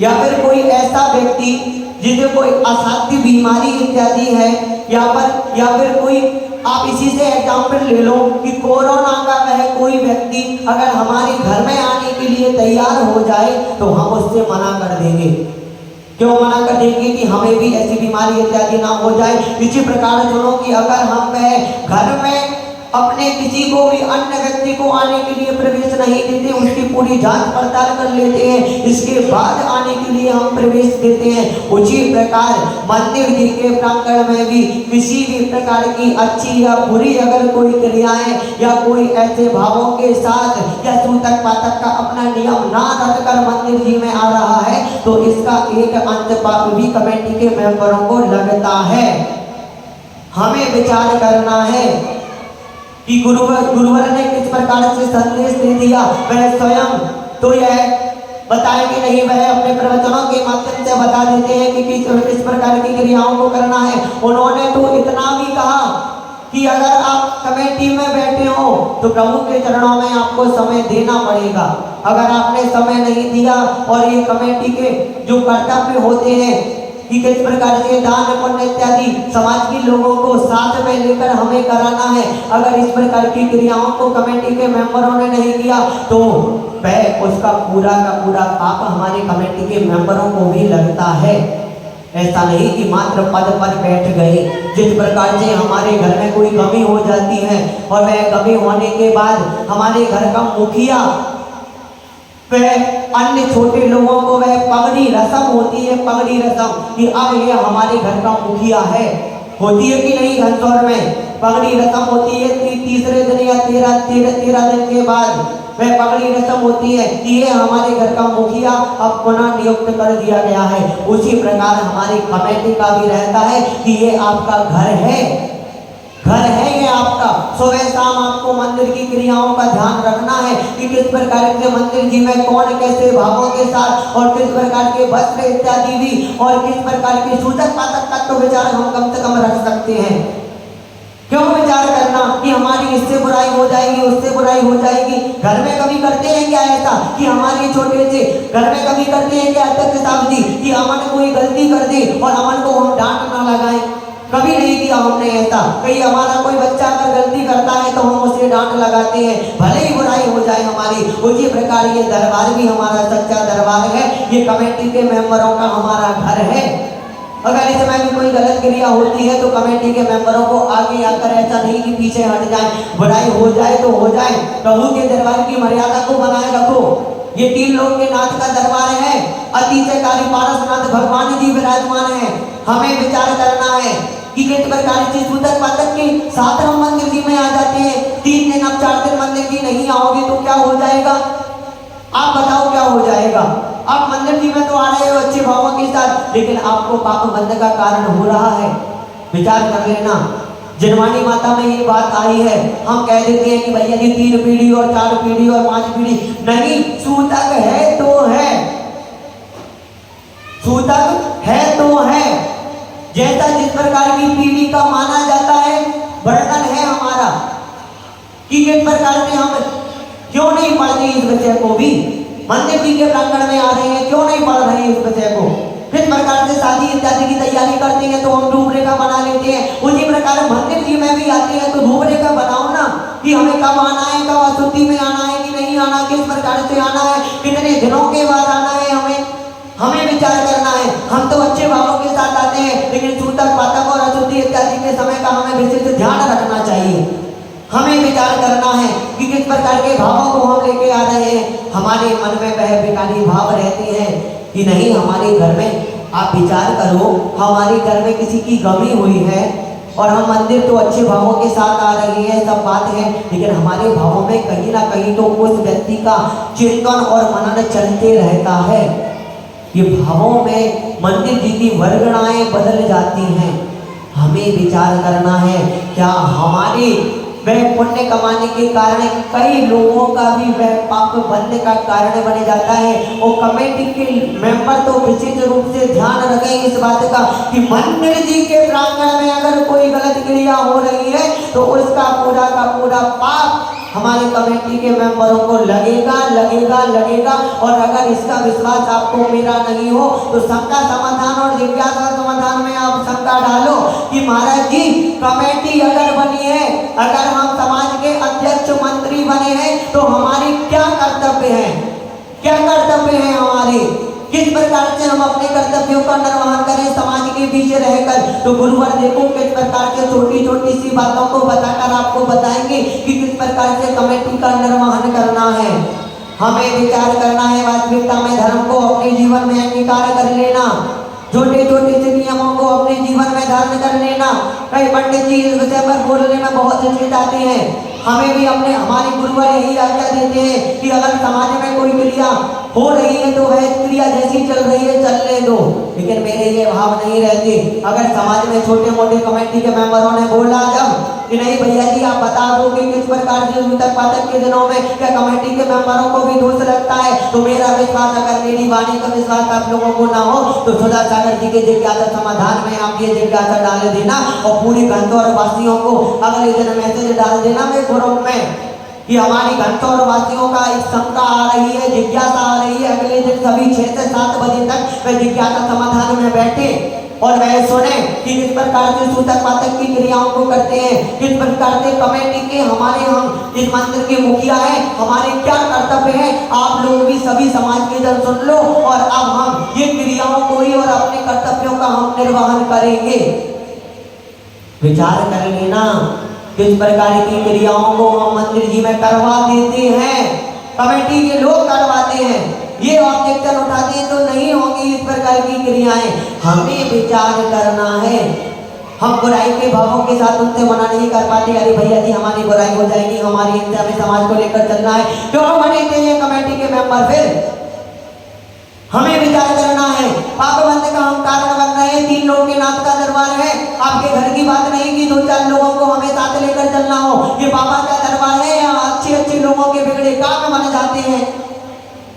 या फिर कोई ऐसा व्यक्ति जिसे कोई असाध्य बीमारी इत्यादि है, या फिर कोई, आप इसी से एग्जाम्पल ले लो कि कोरोना का वह कोई व्यक्ति अगर हमारे घर में आने के लिए तैयार हो जाए तो हम उससे मना कर देंगे। क्यों मना कर देंगे? कि हमें भी ऐसी बीमारी इत्यादि ना हो जाए। इसी प्रकार सुनो कि अगर हम घर में अपने किसी को भी अन्य व्यक्ति को आने के लिए प्रवेश नहीं देते, उसकी पूरी जांच पड़ताल कर लेते हैं, इसके बाद आने के लिए हम प्रवेश देते हैं, उसी प्रकार मंदिर जी के प्रांगण में भी किसी भी प्रकार की अच्छी या बुरी अगर कोई क्रियाएं या कोई ऐसे भावों के साथ या सूतक पातक का अपना नियम ना रखकर मंदिर जी में आ रहा है तो इसका एक अंश पाप भी कमेटी के मेंबरों को लगता है। हमें विचार करना है कि गुरुवर ने किस प्रकार से संदेश दे दिया, वह स्वयं तो यह बताएंगे नहीं, वह अपने प्रवचनों के माध्यम से बता देते हैं कि किस प्रकार की क्रियाओं को करना है। उन्होंने तो इतना भी कहा कि अगर आप कमेटी में बैठे हो तो प्रभु के चरणों में आपको समय देना पड़ेगा। अगर आपने समय नहीं दिया, और ये कमेटी के जो कर्तव्य होते हैं कि किस प्रकार से दान पुण्य इत्यादि समाज के लोगों को साथ में लेकर हमें कराना है, अगर इस प्रकार की क्रियाओं को कमेटी के मेंबरों ने नहीं किया तो वह उसका पूरा का पूरा पाप हमारे कमेटी के मेंबरों को भी लगता है। ऐसा नहीं कि मात्र पद पर बैठ गए। जिस प्रकार से हमारे घर में कोई कमी हो जाती है और वह कमी होने के बाद हमारे घर का मुखिया वह अन्य छोटे लोगों को वह पगड़ी रस्म होती है, पगड़ी रस्म कि अब ये हमारे घर का मुखिया है, होती है कि नहीं? घनसौर में पगड़ी रस्म होती है, तीसरे दिन या 13 दिन के बाद वह पगड़ी रस्म होती है कि ये हमारे घर का मुखिया अब पुनः नियुक्त कर दिया गया है। उसी प्रकार हमारी कमेटी का भी रहता है कि ये आपका घर है ये आपका। सुबह शाम आपको मंदिर की क्रियाओं का ध्यान रखना है कि किस प्रकार से मंदिर जी में कौन कैसे भावों के साथ और किस प्रकार के वस्त्र इत्यादि भी और किस प्रकार के सूचक पातक तक तो विचार हम कम से कम रख सकते हैं। क्यों विचार करना कि हमारी इससे बुराई हो जाएगी, उससे बुराई हो जाएगी। घर में कभी करते हैं क्या ऐसा कि हमारे छोटे से घर में कभी करते हैं क्या अध्यक्ष साहब जी कि अमन कोई गलती कर दे और अमन को हम डांट ना लगाएं? कभी नहीं किया हमने ऐसा। कहीं हमारा कोई बच्चा अगर गलती करता है तो हम उसे डांट लगाते हैं, भले ही बुराई हो जाए हमारी। उसी प्रकार ये दरबार भी हमारा सच्चा दरबार है, ये कमेटी के मेंबरों का हमारा घर है। अगर इसमें भी कोई गलत क्रिया होती है तो कमेटी के मेंबरों को आगे आकर, ऐसा नहीं कि पीछे हट जाए, बुराई हो जाए तो हो जाए। प्रभु के दरबार की मर्यादा को बनाए रखो। ये 3 लोक के नाथ का दरबार है, अतिशयकारी पारसनाथ भगवान जी विराजमान है। हमें विचार करना है कि किस प्रकार से सूतक पातक के साथ हम मंदिर जी में आ जाते हैं। 3 दिन अब 4 दिन मंदिर जी नहीं आओगे तो क्या हो जाएगा? आप बताओ क्या हो जाएगा? आप मंदिर जी में तो आ रहे हो अच्छे भावों के साथ, लेकिन आपको पाप बंध का कारण हो रहा है। विचार कर लेना। जिनवानी माता में ये बात आई है, हम कह देते हैं कि भैया जी 3 पीढ़ी और 4 पीढ़ी और 5 पीढ़ी नहीं, सूतक है तो है, सूतक है तो है। जैसा जिस प्रकार की पीढ़ी का माना जाता है, वर्णन है हमारा कि किस प्रकार से हम क्यों नहीं पढ़ते इस विषय को भी मंदिर जी के प्रांगण में आ रहे हैं, क्यों नहीं पढ़ रहे हैं इस विषय को। किस प्रकार से शादी इत्यादि की तैयारी करते हैं तो हम रूपरेखा बना लेते हैं, उसी प्रकार मंदिर जी में भी आते हैं तो रूपरेखा बनाओ ना कि हमें कब आना है, कब अशुद्धि में आना है कि नहीं आना, किस प्रकार से आना है, कितने दिनों के बाद आना है, हमें विचार करना है। हम तो अच्छे भावों के साथ आते हैं, लेकिन सूतक पातक और अशुद्धि इत्यादि के समय का हमें विशेष ध्यान रखना चाहिए। हमें विचार करना है कि किस प्रकार के भावों को हम लेके आ रहे हैं। हमारे मन में वह बेकारी भाव रहते हैं कि नहीं, हमारे घर में आप विचार करो, हमारे घर में किसी की गमी हुई है और हम मंदिर तो अच्छे भावों के साथ आ रहे हैं, सब बात है, लेकिन हमारे भावों में कहीं ना कहीं तो उस व्यक्ति का चिंतन और मनन चलते रहता है। ये भावों में मंदिर जी की वर्गणाएं बदल जाती हैं। हमें विचार करना है क्या हमारे वह पुण्य कमाने के कारण कई लोगों का भी वह पाप बनने का कारण बन जाता है। और कमेटी के मेंबर तो विशेष रूप से ध्यान रखें इस बात का कि मंदिर जी के प्रांगण में अगर कोई गलत क्रिया हो रही है तो उसका पूरा का पूरा पाप हमारे कमेटी के मेंबरों को लगेगा लगेगा लगेगा। और अगर इसका विश्वास आपको मेरा नहीं हो तो शंका समाधान और जिज्ञासा समाधान में आप शंका डालो कि महाराज जी कमेटी अगर बनी है, अगर हम समाज के अध्यक्ष मंत्री बने हैं तो हमारी क्या कर्तव्य है, क्या कर्तव्य है हमारे, किस प्रकार से हम अपने कर्तव्यों का निर्वहन करें समाज के बीच रहकर। तो गुरुवर देखो किस प्रकार से छोटी छोटी सी बातों को बताकर आपको बताएंगे कि किस प्रकार से कमेटी का निर्वहन करना है। हमें विचार करना है वास्तविकता में धर्म को अपने जीवन में अंगीकार कर लेना, छोटे छोटे से नियमों को अपने जीवन में धारण कर लेना। कई पंडित जी इस विषय पर बोलने में बहुत हिचकिचाते हैं। हमें भी अपने हमारे गुरुवर यही आज्ञा देते हैं कि अगर समाज में कोई क्रिया हो रही है तो वह क्रिया जैसी चल रही है चलने दो, लेकिन मेरे ये भाव नहीं रहते। अगर समाज में छोटे मोटे कमेटी के मेंबरों ने बोला जब कि नहीं भैया जी आप बता दो कि किस प्रकार से सूतक पातक के दिनों में क्या कमेटी के मेंबरों को भी दोष लगता है, तो मेरा विश्वास अगर मेरी वाणी का विश्वास आप लोगों को ना हो तो सुधा सागर जी के जिज्ञासा समाधान में आप ये जिज्ञासा डाल देना और पूरी घंटों वासियों को अगले दिन मैसेज डाल देना मेरे ग्रुप में कि हमारी घंटों वासियों का एक शंका आ रही है, जिज्ञासा आ रही है। अगले दिन सभी 6 से 7 बजे तक वह जिज्ञासा समाधान में बैठे और वह सुने कि किस प्रकार से सूतक पातक की क्रियाओं को करते हैं, किस प्रकार से कमेटी के हमारे हम इस मंदिर के मुखिया हैं, हमारे क्या कर्तव्य है। आप लोग भी सभी समाज के जन सुन लो और अब हम ये क्रियाओं को ही और अपने कर्तव्यों का हम निर्वहन करेंगे। विचार कर लेना किस प्रकार की क्रियाओं को हम मंदिर जी में करवा देते हैं, कमेटी के लोग करवाते हैं, ये ऑब्जेक्शन उठाते हैं तो नहीं होंगी इस प्रकार की क्रियाएं। हमें विचार करना है। हम बुराई के भावों के साथ उनसे मना नहीं कर पाते, अरे भैया जी हमारी बुराई हो जाएगी, हमारी इनसे हमें समाज को लेकर चलना है, क्यों बने थे ये कमेटी के मेंबर। फिर हमें विचार करना है पाप बनने का हम कारण बन रहे हैं। 3 लोग के नाथ का दरबार है, आपके घर की बात नहीं कि 2-4 लोगों को हमें साथ लेकर चलना हो। ये बाबा का दरबार है, यहाँ अच्छे लोगों के बिगड़े काम बन जाते हैं।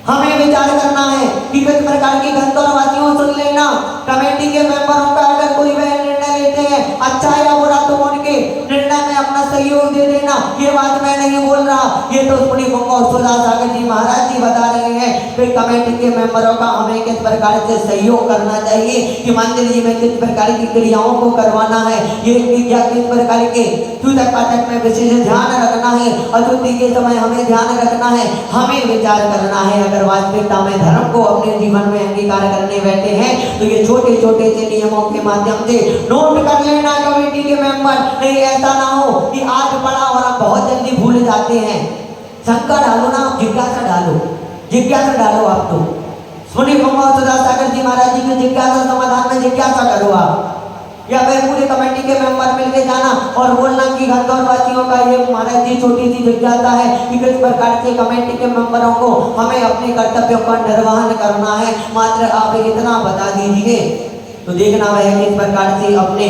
हमें विचार करना है कि किस प्रकार की घंटों वासियों सुन लेना, कमेटी के मेंबरों का अगर कोई वह निर्णय लेते हैं अच्छा या बुरा तो उनके निर्णय में अपना सहयोग दे देना। ये बात मैं नहीं बोल रहा, ये तो सुनी सुधा सागर जी महाराज जी बता रहे हैं कि कमेटी के मेंबरों का हमें किस प्रकार से सहयोग करना चाहिए कि मंदिर जी में किस प्रकार की क्रियाओं को करवाना है, ये क्रिया किस प्रकार के सूतक पातक में विशेष ध्यान रखना है, अशुद्धि के समय हमें ध्यान रखना है। हमें विचार करना है अगर वास्तविकता में धर्म को अपने जीवन में अंगीकार करने बैठे हैं तो ये छोटे छोटे से नियमों के माध्यम से नोट कर लेना कमेटी के मेंबर। नहीं ऐसा ना हो कि आज पढ़ा और आप बहुत जल्दी भूल जाते हैं। शंका डालो ना, जिज्ञासा डालो, जिज्ञासा डालो। आप तो सुनी सुधा सागर जी महाराज जी की जिज्ञासा समाधान में जिज्ञासा करो आप, या फिर पूरे कमेटी के मेंबर मिलके जाना और बोलना कि घंटों वासियों का ये महाराज जी छोटी सी जिज्ञासा है कि किस प्रकार से कमेटी के मेंबरों को हमें अपने कर्तव्यों का निर्वहन करना है, मात्र आप इतना बता दीजिए। तो देखना वह किस प्रकार से अपने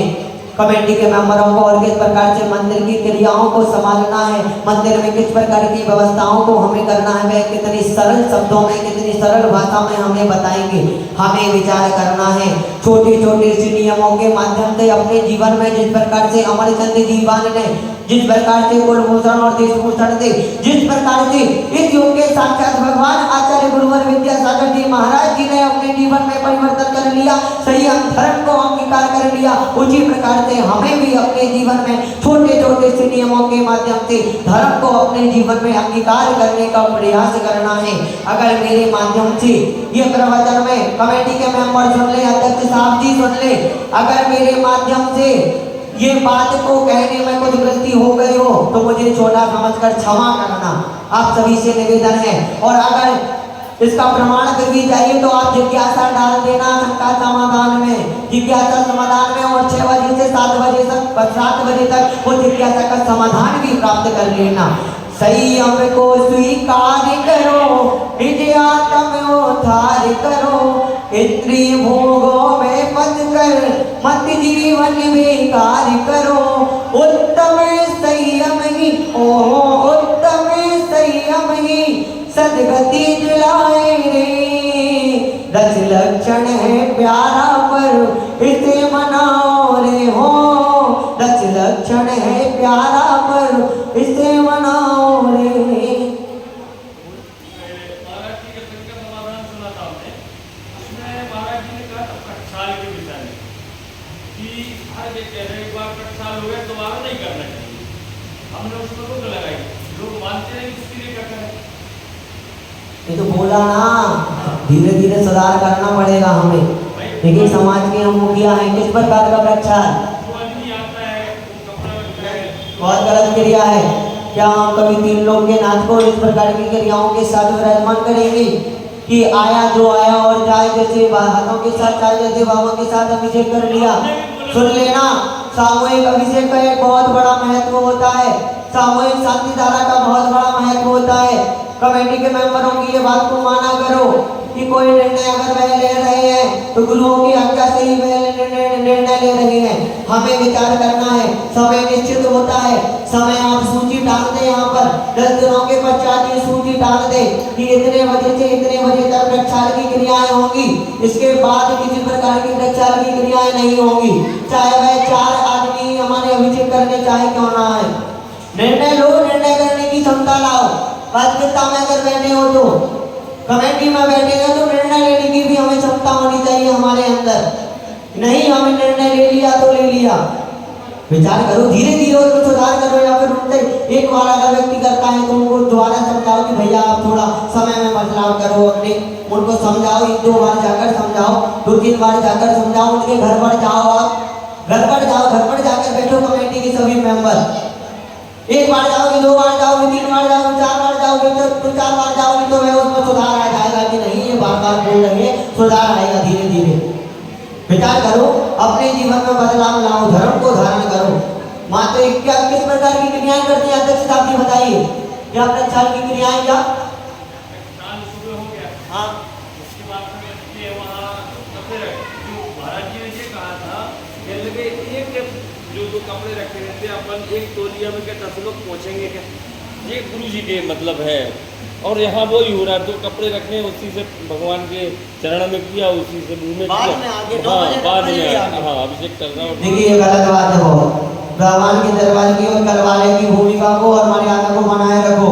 कमेटी के मेंबरों को और किस प्रकार से मंदिर की क्रियाओं को संभालना है, मंदिर में किस प्रकार की व्यवस्थाओं को हमें करना है, वह कितनी सरल शब्दों में कितनी सरल भाषा में हमें बताएंगे। हमें विचार करना है छोटे छोटे से नियमों के माध्यम से अपने जीवन में, जिस प्रकार से अमरचंद जीवन ने, जिस प्रकार से कुलभूषण और देशभूषण थे, जिस प्रकार से इस युग के साक्षात भगवान आचार्य गुरुवर विद्यासागर जी महाराज जी ने अपने जीवन में परिवर्तन कर लिया, सही धर्म को अंगीकार कर लिया, उसी प्रकार से हमें भी अपने जीवन में छोटे छोटे से नियमों के माध्यम से धर्म को अपने जीवन में अंगीकार करने का प्रयास करना है। अगर मेरे माध्यम से ये प्रवचन में कमेटी के मेंबर सुन ले, अध्यक्ष साहब जी सुन ले, अगर मेरे माध्यम से ये बात को कहने में कुछ गलती हो गई हो तो मुझे छोटा समझकर क्षमा करना, आप सभी से निवेदन है। और अगर इसका प्रमाण भी चाहिए तो आप जिज्ञासा डाल देना शंका समाधान में, जिज्ञासा समाधान में, और 6 बजे से 7 बजे तक वो जिज्ञासा का समाधान भी प्राप्त कर लेना। संयम को स्वीकार करो, निज आत्म उद्धार करो, इंद्रिय भोगों में मत कर, मत जीवन बेकार करो, उत्तम संयम ही, ओ उत्तम संयम ही सदगति दिलाए रे, दस लक्षण है प्यारा पर इसे मनाओ रे हो, दस लक्षण है प्यारा पर इसे मनाओ रे। महाराज जी के संग का समाधान सुना था हमने, उसमें महाराज जी ने कहा था प्रक्षाल के विषय में कि हर एक कह रहे एक बार प्रक्षाल हो गया दोबारा नहीं करना चाहिए। हमने उसमें रोक लगाई, लोग मानते हैं उसके लिए क्या करें। ये तो बोला ना, धीरे धीरे सुधार करना पड़ेगा हमें, लेकिन समाज के हम मुखिया हैं, किस प्रकार का प्रक्षाल बहुत गलत क्रिया है। क्या हम कभी 3 लोग के नाथ को इस प्रकार की क्रियाओं के साथ विराजमान करेंगे कि आया जो आया और जाए जैसे हाथों के साथ, चाहे जैसे बाबा के साथ अभिषेक कर लिया। सुन लेना, सामूहिक अभिषेक का एक बहुत बड़ा महत्व होता है, सामूहिक शांति धारा का बहुत बड़ा महत्व होता है। कमेटी के मेंबरों की ये बात को माना करो कि कोई निर्णय अगर वह ले रहे हैं तो गुरुओं की आज्ञा से ही वह निर्णय ले रहे हैं। हमें विचार करना है, समय निश्चित होता है, समय आप सूची डाल दें, यहाँ पर 10 दिनों के पश्चात ये सूची डाल दें कि इतने बजे से इतने बजे तक प्रक्षाल की क्रियाएं होंगी, इसके बाद किसी प्रकार की प्रक्षाल की क्रियाएं नहीं होंगी, चाहे वह 4 आदमी हमारे अभिषेक करने चाहे क्यों ना आए। निर्णय लो, निर्णय करने की क्षमता लाओ। वास्तविकता में अगर बैठे हो तो कमेटी में बैठे हैं तो निर्णय लेने की भी हमें क्षमता होनी चाहिए हमारे अंदर। नहीं हमें निर्णय ले लिया तो ले लिया, विचार करो, धीरे धीरे उसको सुधार करो, या फिर उनसे एक बार अगर व्यक्ति करता है तो उनको दोबारा समझाओ कि भैया आप थोड़ा समय में बदलाव करो, अपने उनको समझाओ, 1-2 बार जाकर समझाओ, 2-3 बार जाकर समझाओ, उनके घर पर जाओ, आप घर पर जाकर बैठो कमेटी के सभी मेंबर, 1 बार जाओगे, 2 बार जाओगे, 3 बार जाओगे, 4 बार जाओगे, तो 4 बार जाओगे तो वह उसमें सुधार आ जाएगा कि नहीं ये बार बोल रहे हैं, सुधार आएगा धीरे धीरे। विचार करो, अपने जीवन में बदलाव लाओ, धर्म को धारण करो। मात्र क्या किस प्रकार की क्रियाएं करते हैं अध्यक्ष साहब जी बताइए, क्या प्रक्षाल की क्रियाएं क्या? सुबह हो गया, हाँ, उसके बाद में वहाँ फिर महाराज जी ने ये कहा था कि लगे एक जो कपड़े रखे रहते हैं अपन एक तोलिया में क्या 10 लोग पहुँचेंगे क्या, ये गुरु जी के मतलब है। और यहाँ वो ही हो रहा है, 2 कपड़े रखने उसी से भगवान के चरण में किया, उसी से मुंह में किया, बाद में हाँ अभिषेक कर रहा हूँ। देखिए ये गलत बात है, बहुत भगवान के दरबार की और करवाने की भूमिका को और मर्यादा को बनाए रखो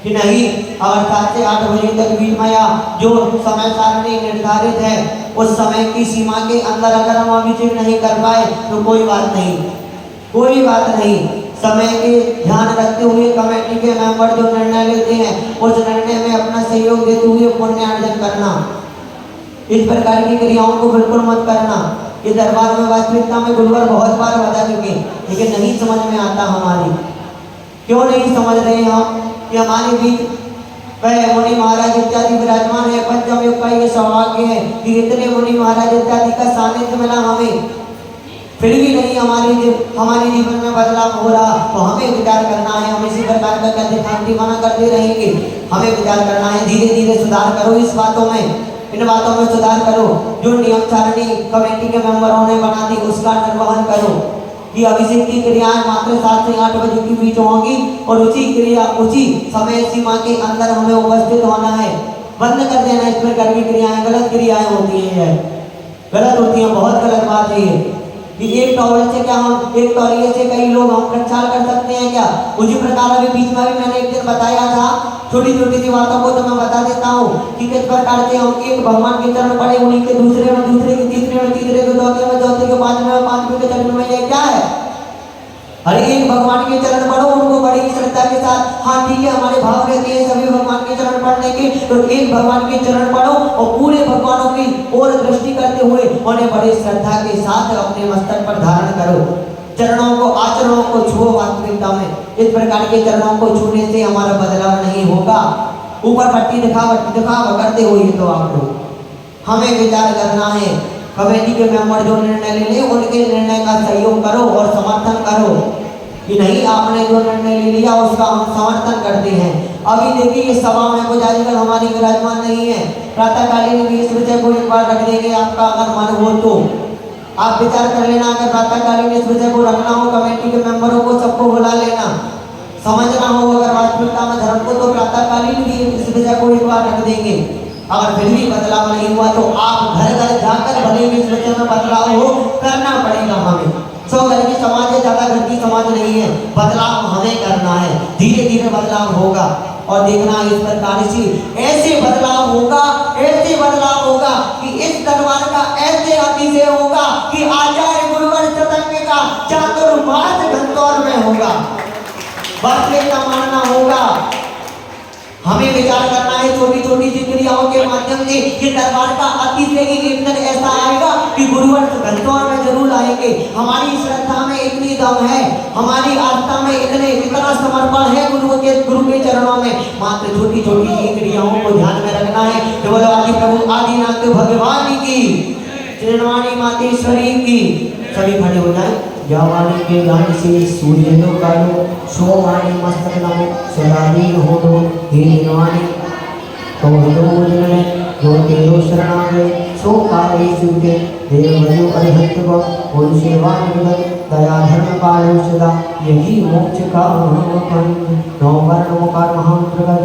कि नहीं। और 7 से 8 बजे तक बीच में या जो समय सारणी निर्धारित है उस समय की सीमा के अंदर अगर हम अभिषेक नहीं कर पाए तो कोई बात नहीं, कोई बात नहीं। समय के ध्यान रखते हुए कमेटी के मेंबर जो निर्णय लेते हैं उस निर्णय में अपना सहयोग देते हुए पुण्य अर्जन करना। इस प्रकार की क्रियाओं को बिल्कुल मत करना। ये दरबार में वास्तविकता में गुरुवर बहुत बार बता चुके, लेकिन नहीं समझ में आता हमारी। क्यों नहीं समझ रहे हम कि हमारे बीच वह मुनि महाराज इत्यादि विराजमान है। पंचम युग का ये सौभाग्य है कि इतने मुनि महाराज इत्यादि का सानिध्य मिला हमें, फिर भी नहीं हमारे जीवन में बदलाव हो रहा, तो हमें विचार करना है। हम इसी प्रकार का क्या दिखांति मना करते रहेंगे, हमें विचार करना है। धीरे धीरे सुधार करो इस बातों में, इन बातों में सुधार करो। जो नियम सारणी कमेटी के मेंबरों ने बना दी उसका निर्वहन करो कि अभिषेक की क्रियाएं मात्र 7 से 8 बजे के बीच होंगी और उसी समय सीमा के अंदर हमें उपस्थित होना है। बंद कर देना। इस प्रकार की क्रियाएं गलत क्रियाएं होती हैं, गलत होती हैं, बहुत गलत बात है ये कि एक टॉवल से क्या हम एक तौलिए से कई लोग हम प्रक्षाल कर सकते हैं क्या? उसी प्रकार अभी बीच में भी मैंने एक दिन बताया था, छोटी छोटी सी बातों को तो मैं बता देता हूँ कि किस प्रकार से हम एक भगवान के चरण पड़े, उन्हीं के दूसरे में दूसरे के तीसरे में तीसरे के चौथे में चौथे के पांचवें के चरण में, ये क्या है? अरे एक भगवान के चरण पढ़ो, उनको बड़ी श्रद्धा के साथ, हाँ ठीक है हमारे भाव रहते हैं सभी भगवान के चरण पढ़ने के, तो एक भगवान के चरण पढ़ो और पूरे भगवानों की ओर दृष्टि करते हुए उन्हें बड़ी श्रद्धा के साथ अपने मस्तक पर धारण करो। चरणों को आचरणों को छुओ वास्तविकता में। इस प्रकार के चरणों को छूने से हमारा बदलाव नहीं होगा। ऊपर पट्टी दिखावा करते हुए तो आप लोग हमें विचार करना है। कमेटी के मेंबर जो निर्णय ले ले उनके निर्णय का सहयोग करो और समर्थन करो कि नहीं आपने जो निर्णय ले लिया उसका हम समर्थन करते हैं। अभी देखिए इस सभा में पुजारीगण हमारी विराजमान नहीं है, प्रातःकालीन भी इस विषय को एक बार रख देंगे, आपका अगर मन हो तो आप विचार कर लेना। अगर प्रातःकालीन इस विषय को रखना हो, कमेटी के मेंबरों को सबको बुला लेना, समझना हो अगर वास्तविकता में धर्म को, तो प्रातःकालीन भी इस विषय को एक बार रख देंगे। अगर फिर भी बदलाव नहीं हुआ तो आप घर घर जाकर भले भी इस विषय में बदलाव हो करना पड़ेगा हमें। 100 घर की समाज है, ज्यादा घर की समाज नहीं है, बदलाव हमें करना है। धीरे धीरे बदलाव होगा और देखना इस प्रकार से ऐसे बदलाव होगा कि इस दरबार का ऐसे अतिशय होगा कि आचार्य गुरुवर चतंग का चातुर्मास घंटोर में होगा। वास्तविकता मानना होगा, हमें विचार करना है छोटी छोटी सी क्रियाओं के माध्यम से कि दरबार का अतिशय ही एक दिन ऐसा आएगा कि गुरुवर घंटोर में जरूर आएंगे। हमारी श्रद्धा में इतनी दम है, हमारी आस्था में इतना समर्पण है गुरु के चरणों में। मात्र छोटी छोटी सी क्रियाओं को ध्यान में रखना है। जो बोलो आदि प्रभु आदिनाथ भगवान की, श्रीवाणी मातेश्वरी की। सभी खड़े हो जाए। यावाणी के गान से सूर्य लो कालो, सोवाणी मस्तक नमो सदादीन हो दो, हे निवाणी तो दो जने जो तेरो शरणागत सो काले सुते, देव वयो अरिहंत को बोल सेवान विगत, दया धर्म पालो सदा, यही मोक्ष का महापन। नौ वर्ण ओंकार महामंत्र का